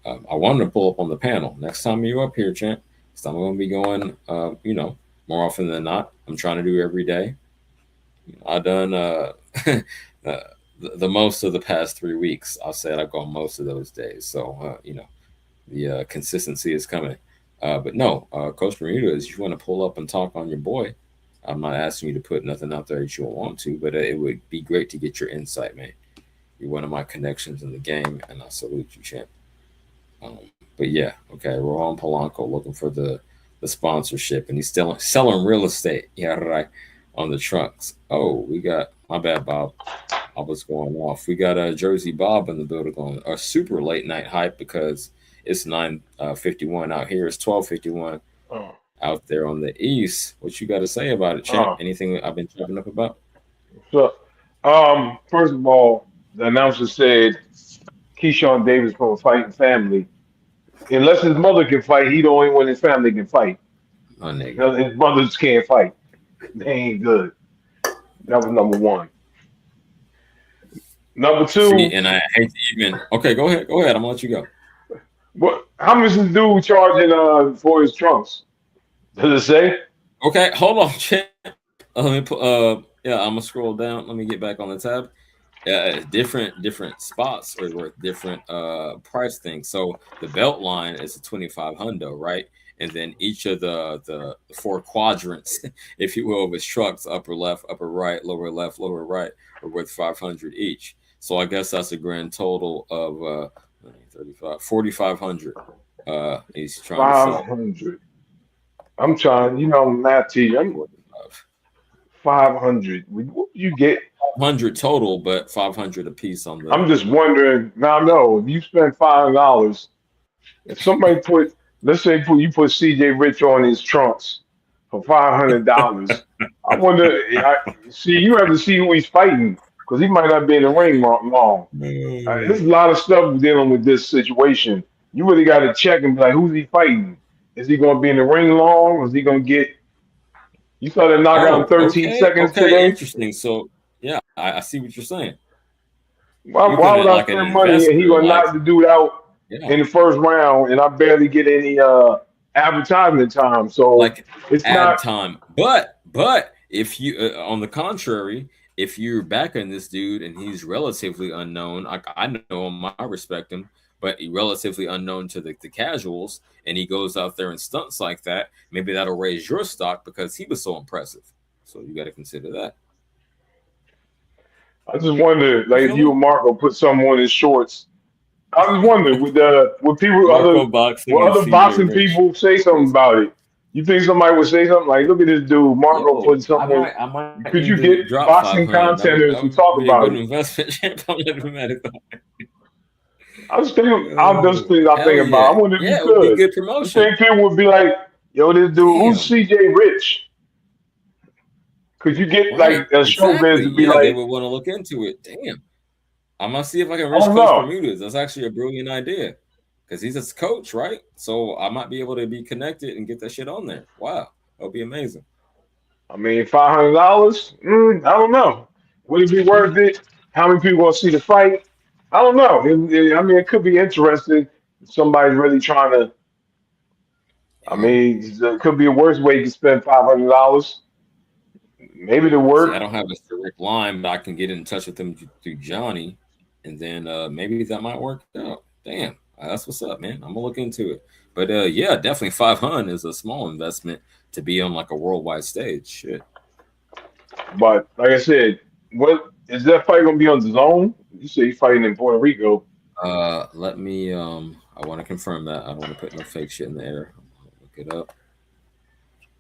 I wanted to pull up on the panel. Next time you're up here, champ, so I'm going to be going, more often than not. I'm trying to do every day. I've done the most of the past 3 weeks. I'll say I've gone most of those days. So, the consistency is coming. But no, Coach Bermudez, if you want to pull up and talk on your boy, I'm not asking you to put nothing out there that you don't want to, but it would be great to get your insight, man. You're one of my connections in the game, and I salute you, champ. But yeah, okay, Rohan Polanco looking for the sponsorship, and he's still selling real estate. Yeah, right, on the trunks. Oh, we got, my bad, Bob. I was going off. We got Jersey Bob in the building on a super late night hype because it's 9:51 out here. It's 12:51 out there on the east. What you got to say about it, champ? Anything I've been chopping up about? So, first of all, the announcer said Keyshawn Davis from a fighting family. Unless his mother can fight, he the only one in his family can fight. Oh, nigga. Because his brothers can't fight. They ain't good. That was number 1. Number 2. See, and I hate to even. Okay, go ahead. I'm gonna let you go. What? How much is dude charging for his trunks? Does it say? Okay, hold on, champ. Let me put. Yeah, I'm gonna scroll down. Let me get back on the tab. different spots are worth different price things. So the belt line is a 25 hundo, right? And then each of the four quadrants, if you will, of his trucks, upper left, upper right, lower right, are worth 500 each. So I guess that's a grand total of 4,500. He's trying to sell 500. I'm trying, you know, I'm math teacher. I'm 500. What do you get? 100 total, but 500 a piece on I'm the. just wondering. Now, no, if you spend $5, if somebody put, let's say, you put CJ Rich on his trunks for $500, I wonder. See, you have to see who he's fighting because he might not be in the ring long. There's a lot of stuff dealing with this situation. You really got to check and be like, who's he fighting? Is he going to be in the ring long? Or is he going to get? You saw that knockout in Oh, 13 okay, seconds okay, today. interesting. So yeah, I see what you're saying. Why, You're why putting would it I like an spend money and he investor, gonna like knock the dude out yeah, in the first round and I barely get any advertisement time? So like it's ad not. time. But if you, on the contrary, if you're backing this dude and he's relatively unknown, I know him, I respect him, but he relatively unknown to the casuals, and he goes out there and stunts like that, maybe that'll raise your stock because he was so impressive. So you got to consider that. I just wonder, You like, if feel you me? and Marco put something on his shorts. I just wonder would people Marco boxing would and other CJ boxing Rich. people say something Crazy. about it? You think somebody would say something like, "Look at this dude, Marco Yo, put something." I might Could need you to get drop boxing 500. contenders That to would talk be a about good it? investment. I'm letting him at it. I'm just things I'm Hell thinking about. yeah. I wonder if you Yeah, it would be could. good You promotion. think people would be like, "Yo, this dude, who's Damn. CJ Rich?" Could you get like Right. a showbiz Exactly. to be Yeah, they like, would want to look into it. Damn. I'm gonna see if I can I reach don't Coach know. Bermudez. That's actually a brilliant idea. Because he's a coach, right? So I might be able to be connected and get that shit on there. Wow. That would be amazing. I mean, $500? I don't know. Would it be worth it? How many people gonna see the fight? I don't know. I mean, it could be interesting. If somebody's really trying to. I Yeah. mean, it could be a worse way to spend $500. Maybe to See, I work. don't have a direct line, but I can get in touch with him through Johnny, and then maybe that might work out. Damn, that's what's up, man. I'm gonna look into it. But yeah, definitely 500 is a small investment to be on like a worldwide stage. Shit. But like I said, what is that fight gonna be on the zone? You say you fighting in Puerto Rico. Let me I want to confirm that. I don't want to put no fake shit in the air. Look it up.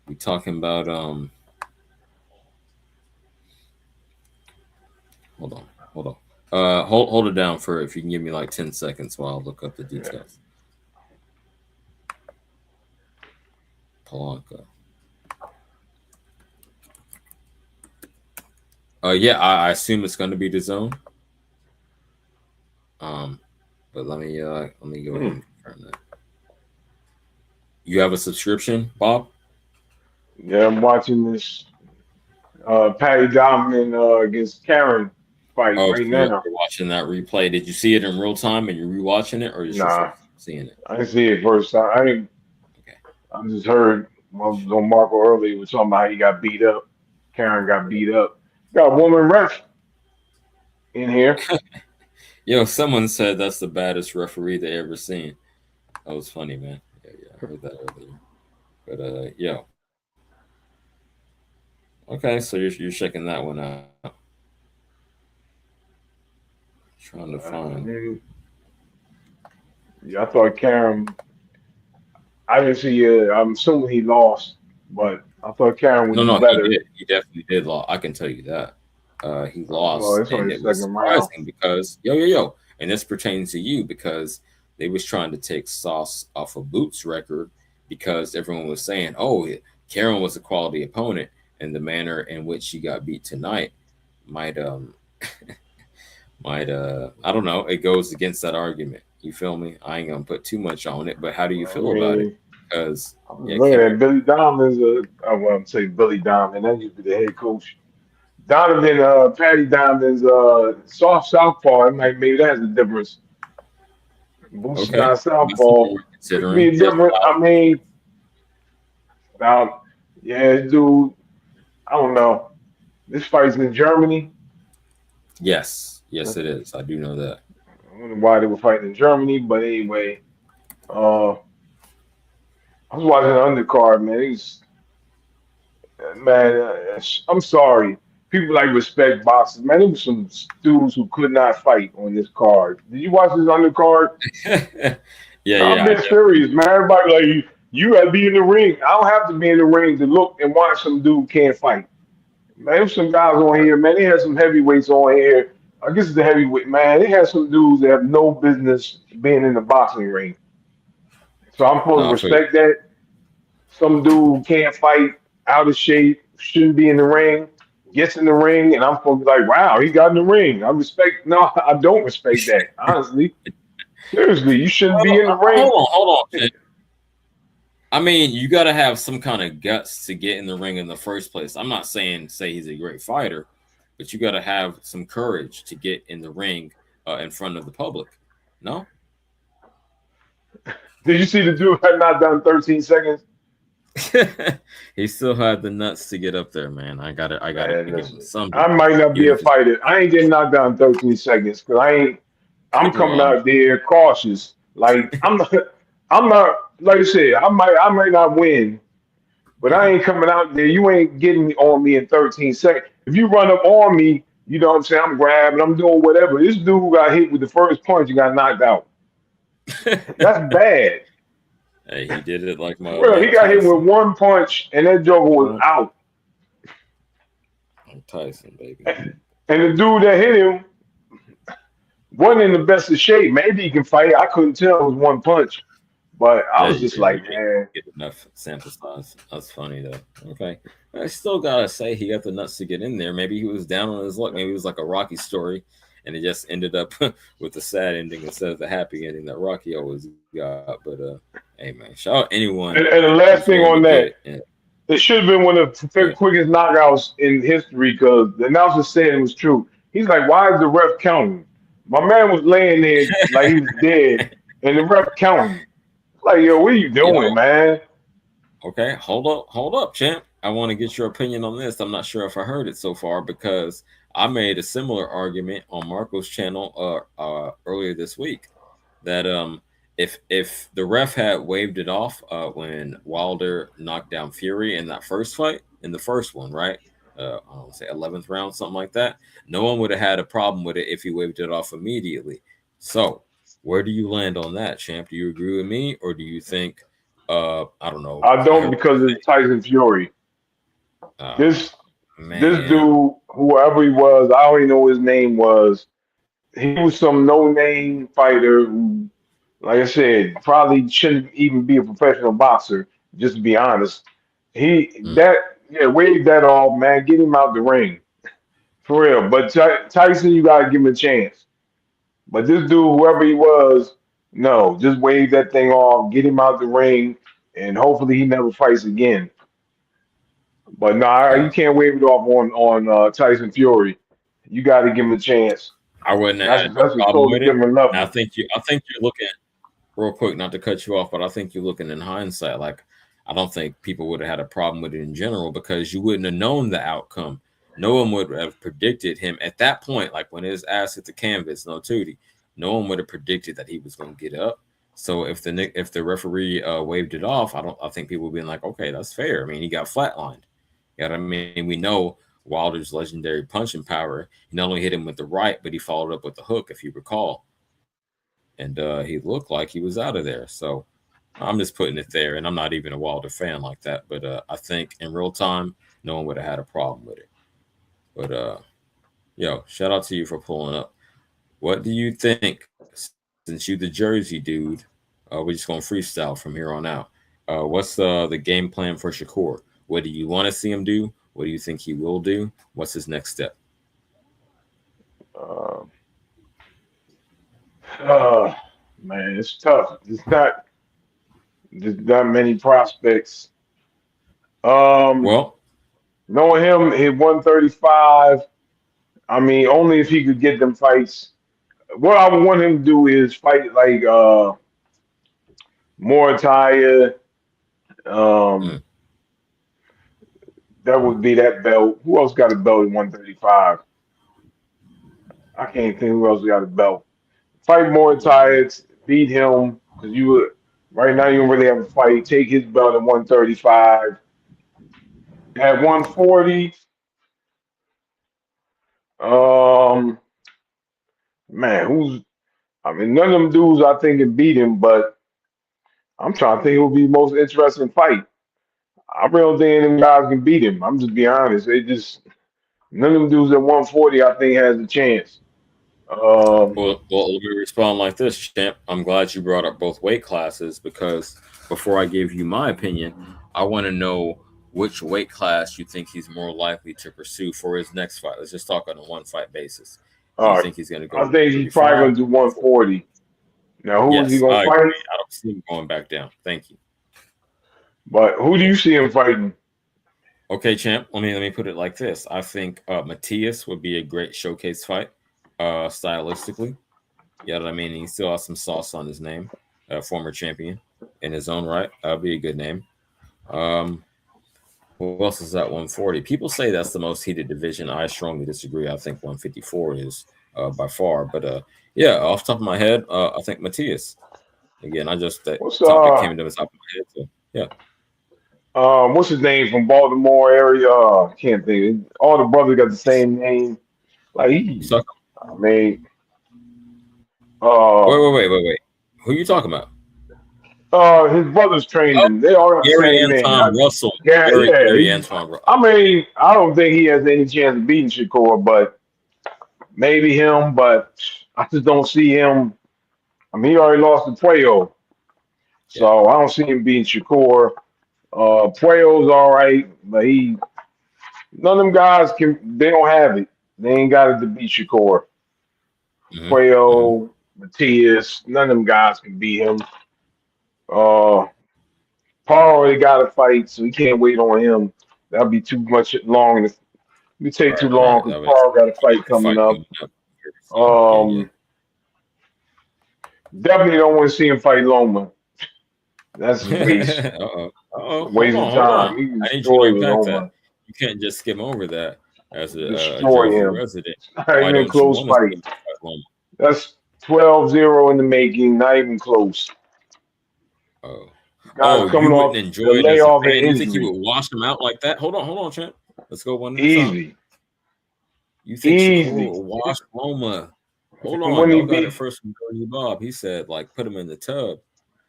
We talking about hold on, hold on. Hold it down for if you can give me like 10 seconds while I look up the Yeah. details. Polanco. Yeah, I assume it's going to be the zone. But let me go ahead and confirm that. You have a subscription, Bob? Yeah, I'm watching this Patty Dominant against Karen fight Oh, so right you're now. watching that replay. Did you see it in real time and you're rewatching it, or is your Nah, first time seeing it? I didn't see it first time. Okay. I just heard on Marco earlier was talking about how he got beat up. Karen got beat up. Got a woman ref in here. Yo, someone said that's the baddest referee they ever seen. That was funny, man. Yeah, I heard that earlier. But yo, okay, so you're checking that one out. Trying to I find. mean, yeah, I thought Karen. I didn't see. I'm assuming he lost, but I thought Karen would No, do no, he better. did. He definitely did. I can tell you that. He Well, lost, it's and only the it was second round. surprising because yo, and this pertains to you because they was trying to take Sauce off of Boots' record because everyone was saying, "Oh, Karen was a quality opponent," and the manner in which she got beat tonight might might I don't know. It goes against that argument. You feel me? I ain't gonna put too much on it, but how do you I feel about it? mean, Because I'm yeah, looking Karen. at Billy Donovan's. I want to say Billy Donovan. That used to be the head coach. Donovan, Patty Donovan's soft southpaw. It might maybe that's the difference. Boots is Okay, not that's something southpaw. we're Could be considering. a There's a different. lot of I mean, about yeah, dude. I don't know. This fight's in Germany. yes, Yes, it is. I do know that. I don't know why they were fighting in Germany, but anyway, I was watching the undercard, man. Man, I'm sorry. People like respect boxers, man. There was some dudes who could not fight on this card. Did you watch this undercard? Yeah, No, I'm yeah, I being definitely. serious, man. Everybody like you got to be in the ring. I don't have to be in the ring to look and watch some dude can't fight. Man, there's some guys on here, man. They had some heavyweights on here. I guess it's the heavyweight, man. They had some dudes that have no business being in the boxing ring. So I'm supposed No, to I feel respect that. Some dude can't fight, out of shape, shouldn't be in the ring, gets in the ring, and I'm supposed to be like, wow, he got in the ring. I respect. No, I don't respect that. Honestly, seriously, you shouldn't be well, in the ring. hold on, Chen. I mean, you got to have some kind of guts to get in the ring in the first place. I'm not saying say he's a great fighter, but you got to have some courage to get in the ring in front of the public. No, Did you see the dude had not done 13 seconds? he still had the nuts to get up there, man. I gotta Man, give him listen, some. I might not be Even a if it's fighter. I ain't getting knocked down in 13 seconds because I ain't. I'm coming well, out there cautious. Like I'm not. I'm not. Like I said, I might not win, but I mhm. ain't coming out there. You ain't getting me on me in 13 seconds. If you run up on me, you know what I'm saying? I'm grabbing, I'm doing whatever. This dude who got hit with the first punch and got knocked out. That's bad. Hey, he did it like my Well, he Mike got hit with Tyson. one punch and that joker was Well, out. Mike Tyson, baby. And the dude that hit him wasn't in the best of shape. Maybe he can fight. I couldn't tell it was one punch. But I Yeah, was you just didn't like, man, get enough sample size. That's funny though. Okay, I still gotta say he got the nuts to get in there. Maybe he was down on his luck. Maybe it was like a Rocky story, and it just ended up with the sad ending instead of the happy ending that Rocky always got. But hey man, shout out anyone and the who's last thing willing to on get that, it. it should have been one of the Yeah. quickest knockouts in history because the announcer said it was true. He's like, why is the ref counting? My man was laying there like he was dead, and the ref counting. Like, yo, what are you doing, Yo, man? okay, hold up, champ. I want to get your opinion on this. I'm not sure if I heard it so far because I made a similar argument on Marco's channel earlier this week that if the ref had waved it off when Wilder knocked down Fury in that first fight, in the first one, right? I don't say 11th round, something like that. No one would have had a problem with it if he waved it off immediately. So, where do you land on that, champ? Do you agree with me, or do you think? I don't know. I I don't heard because it's Tyson Fury. uh, This man. dude, whoever he was, I don't even know what his name was. He was some no-name fighter who, like I said, probably shouldn't even be a professional boxer. Just to be honest, Mm. yeah, wave that off, man. Get him out the ring for real. But Tyson, you gotta give him a chance. But this dude, whoever he was, no, just wave that thing off, get him out the ring, and hopefully he never fights again. But no, you Uh, can't wave it off on Tyson Fury. You got to give him a chance. I wouldn't have That's had no that's a problem totally with it. different And level. I think you're looking real quick, not to cut you off, but I think you're looking in hindsight. Like I don't think people would have had a problem with it in general because you wouldn't have known the outcome. No one would have predicted him at that point, like when his ass hit the canvas, no Tootie. No one would have predicted that he was going to get up. So if the referee waved it off, I think people would be like, okay, that's fair. I mean, he got flatlined. You know what I mean? We know Wilder's legendary punching power. He not only hit him with the right, but he followed up with the hook, if you recall. And he looked like he was out of there. So I'm just putting it there. And I'm not even a Wilder fan like that. But I think in real time, no one would have had a problem with it. But yo, shout out to you for pulling up. What do you think? Since you the Jersey dude, we're just gonna freestyle from here on out. What's the game plan for Shakur? What do you want to see him do? What do you think he will do? What's his next step? Uh, uh, man, it's tough. There's not many prospects. Um, Well, Knowing him, hit 135. I mean, only if he could get them fights. What I would want him to do is fight like Morataya. Um, mm, that would be that belt. Who else got a belt at 135? I can't think who else got a belt. Fight more Tyus, beat him because you would. Right now, you don't really have a fight. Take his belt at 135. At 140, um, man, who's? I mean, none of them dudes I think can beat him, but I'm trying to think who would be the most interesting fight. I really don't think any of them guys can beat him. I'm just being honest. They just none of them dudes at 140 I think has a chance. Um, Well, let me respond like this, champ. I'm glad you brought up both weight classes because before I give you my opinion, I want to know which weight class you think he's more likely to pursue for his next fight. Let's just talk on a one fight basis. Do you all right, think he's going to go I think he's probably 135? gonna do 140. Now, who is he Yes, gonna I agree. fight? I don't see him going back down. Thank you. But who do Yeah. you see him fighting? Okay, champ. Let me put it like this. I think Matias would be a great showcase fight, stylistically. You know what I mean? He still has some sauce on his name, former champion in his own right. That'll be a good name. Um, who else is at 140? People say that's the most heated division. I strongly disagree. I think 154 is by far. But yeah, off the top of my head, I think Matias. Again, I just that What's topic came into the top of my head. So yeah, what's his name from Baltimore area? I can't think. All the brothers got the same name. Like you he, talk. I mean, uh, Wait. Who you talking about? his brothers trained Oh, him. They all got the Gary same name. Anton Russell. Yeah, yeah. Gary Anton Russell. I mean, I don't think he has any chance of beating Shakur, but maybe him. But I just don't see him. I mean, he already lost to Puello, Yeah. so I don't see him beating Shakur. Puello's all right, but none of them guys can. They don't have it. They ain't got it to beat Shakur. Hmm. Puello, Matias, none of them guys can beat him. Uh, Paul already got a fight, so he can't wait on him. That'll be too much long. It take too long Right. because That was Paul got a fight the coming fight up. coming up very soon. Yeah. Um, Definitely don't want to see him fight Loma. That's a waste. Uh-oh. Uh-oh. Waste of Hold on. time. He I need you to destroyed unpack that. Loma. You can't just skim over that as a Destroy Jersey him. resident. It's not Why even a don't you close want to see fight. him fight Loma? That's 12-0 in the making. Not even close. Oh. Guys Oh, you coming wouldn't off the enjoy it as a layoff and fan? You think he injury. would wash him out like that? Hold on, champ. Let's go one at a time. Easy. You think Shakur Easy. will wash Loma? Hold And on. when he Y'all got it beat, first from Dirty Bob. He said, like, put him in the tub.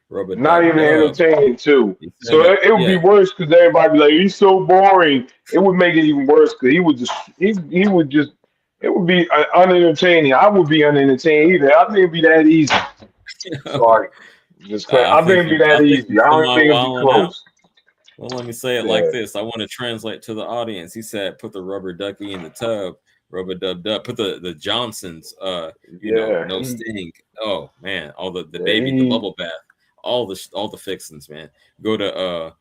Rub a not dub even dub. entertaining too. He said So it. it would be Yeah. worse because everybody be like, he's so boring. It would make it even worse because he would just it would be unentertaining. I would be unentertained either. I think it'd be that easy. Sorry, just I think it'd be I that think you easy. I don't semi think it'd be wilding out. close. Well, let me say it like Yeah, this. I want to translate to the audience. He said, "Put the rubber ducky in the tub, rubber dub dub. Put the Johnsons, yeah, no sting. Oh man, all the yeah. baby, the bubble bath, all the fixings, man. Go to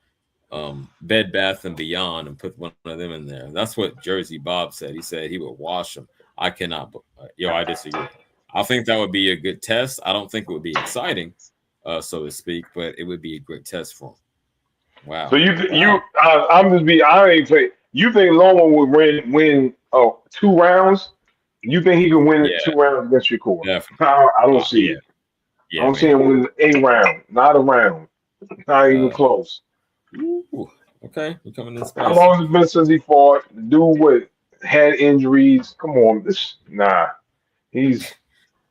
Bed Bath and Beyond and put one of them in there. That's what Jersey Bob said. He said he would wash them. I cannot. I disagree. I think that would be a good test. I don't think it would be exciting, so to speak, but it would be a great test for him. So Wow. I'm just be I ain't play. You think Loma would win 2 rounds? You think he can win Yeah, 2 rounds against Shakur? definitely. I don't see Yeah, it. I yeah, don't see man. him win a round, not a round, not even Uh, close. ooh, okay, you're coming in How spicy. long has it been since he fought? The dude with had injuries. Come on, he's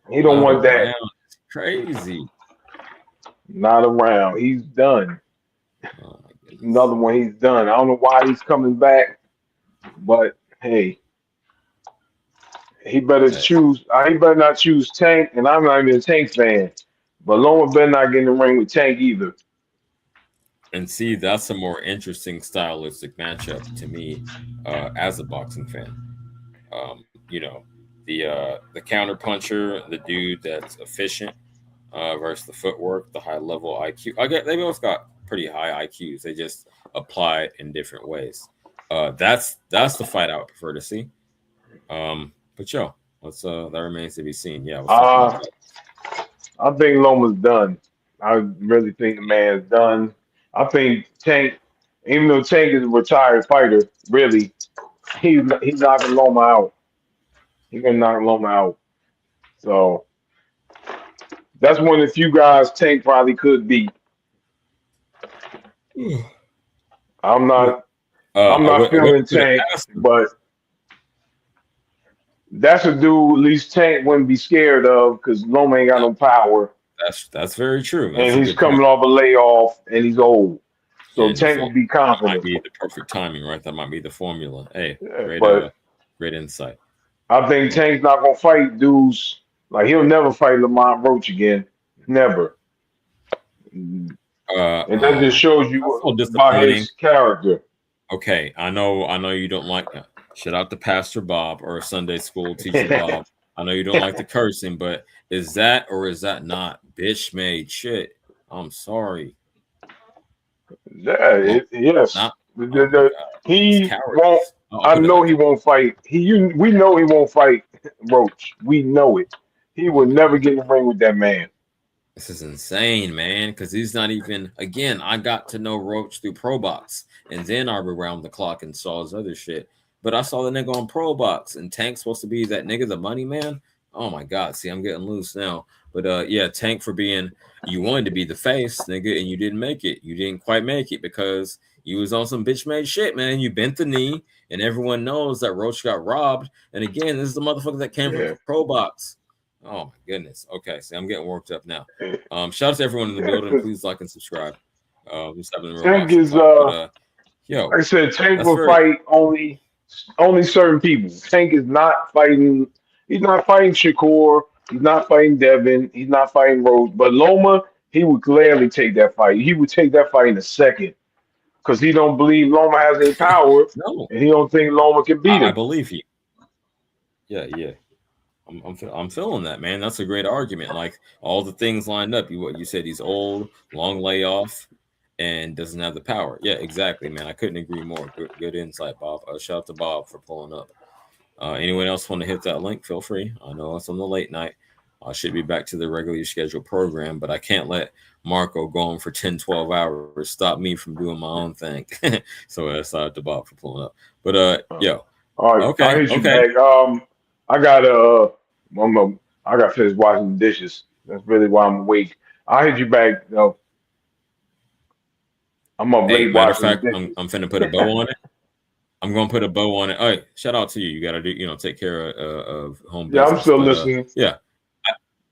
he don't Not want that. around. It's crazy. Not around. He's done. Oh my goodness. Another one. He's done. I don't know why he's coming back, but hey, he better Uh, choose. He better not choose Tank, and I'm not even a Tank fan. But Loma better not get in the ring with Tank either. and see, that's a more interesting stylistic matchup to me as a boxing fan. Um, you know, the counter puncher, the dude that's efficient versus the footwork, the high level IQ. They both got pretty high IQs. They just apply it in different ways. That's the fight I would prefer to see. But let's that remains to be seen. Yeah, I was talking about Uh, that. I think Loma's done. I really think the man's done. I think Tank, even though Tank is a retired fighter, really, he's knocking Loma out. He's gonna knock Loma out. So that's one of the few guys Tank probably could beat. I'm not I'm not With feeling the Tank, passing, but that's a dude at least Tank wouldn't be scared of because Loma ain't got no power, that's very true. That's and a he's good point. coming off a layoff and he's old. So And you Tank feel will be that might confident. be the perfect timing, right? That might be the formula. Hey, Yeah, great but great insight. I think Tank's not gonna fight dudes like he'll never fight Lamont Roach again. Never. And that just shows That's you so about disappointing. his character. Okay, I know you don't like shout out to Pastor Bob or Sunday school teacher Bob. I know you don't like the cursing, but is that or is that not bitch made shit? I'm sorry. Yeah, Look, yes. not oh my god. It's He won't. cowardice. I'll I put it know like he that. won't fight. We know he won't fight Roach. We know it. He will never get in the ring with that man. This is insane, man, because he's not even. Again, I got to know Roach through Pro Box, and then I around the clock and saw his other shit. But I saw the nigga on Pro Box, and Tank's supposed to be that nigga, the money man. Oh my god, see, I'm getting loose now. But yeah, Tank for being you wanted to be the face, nigga, and you didn't make it. You didn't quite make it because you was on some bitch made shit, man. You bent the knee, and everyone knows that Roach got robbed. And again, this is the motherfucker that came from Yeah. Pro Box. Oh my goodness. Okay, see, I'm getting worked up now. Shout out to everyone in the building. Because Please like and subscribe. Just having a real Tank boxing is talk. But yo, like I said, Tank that's will very fight only certain people. Tank is not fighting. He's not fighting Shakur. He's not fighting Devin. He's not fighting Rose. But Loma, he would gladly take that fight. He would take that fight in a second because he don't believe Loma has any power, no. and he don't think Loma can beat I him. believe you. Yeah. I'm feeling that, man. That's a great argument. Like all the things lined up. What you said, he's old, long layoff, and doesn't have the power. Yeah, exactly, man. I couldn't agree more. Good insight, Bob. Shout out to Bob for pulling up. Anyone else want to hit that link? Feel free. I know it's on the late night. I should be back to the regularly scheduled program, but I can't let Marco go on for 10, 12 hours, stop me from doing my own thing. So shout out to Bob for pulling up. But yo, All right, I okay. hit you back. I got I got to finish washing the dishes. That's really why I'm awake. I hit you back. No, I'm up Hey, late matter of washing the fact, dishes. I'm finna put a bow on it. I'm gonna put a bow on it. All right, shout out to you. You got to do, take care of home Yeah, I'm business. still But listening. yeah,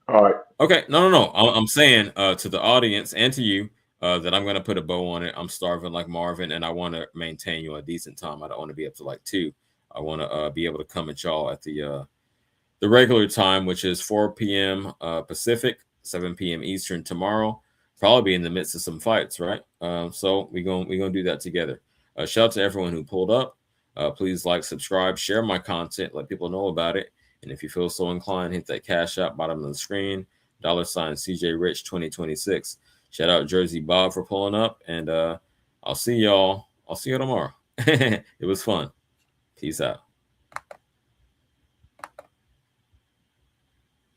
All right. okay. No. I'm saying to the audience and to you that I'm gonna put a bow on it. I'm starving like Marvin, and I want to maintain you a decent time. I don't want to be up to like 2. I want to be able to come at y'all at the regular time, which is 4 p.m. Pacific, 7 p.m. Eastern tomorrow. Probably be in the midst of some fights, right? So we're gonna do that together. Shout out to everyone who pulled up. Please like, subscribe, share my content, let people know about it. And if you feel so inclined, hit that cash out bottom of the screen, $ CJ Rich 2026. Shout out Jersey Bob for pulling up, and I'll see y'all. I'll see you tomorrow. It was fun. Peace out.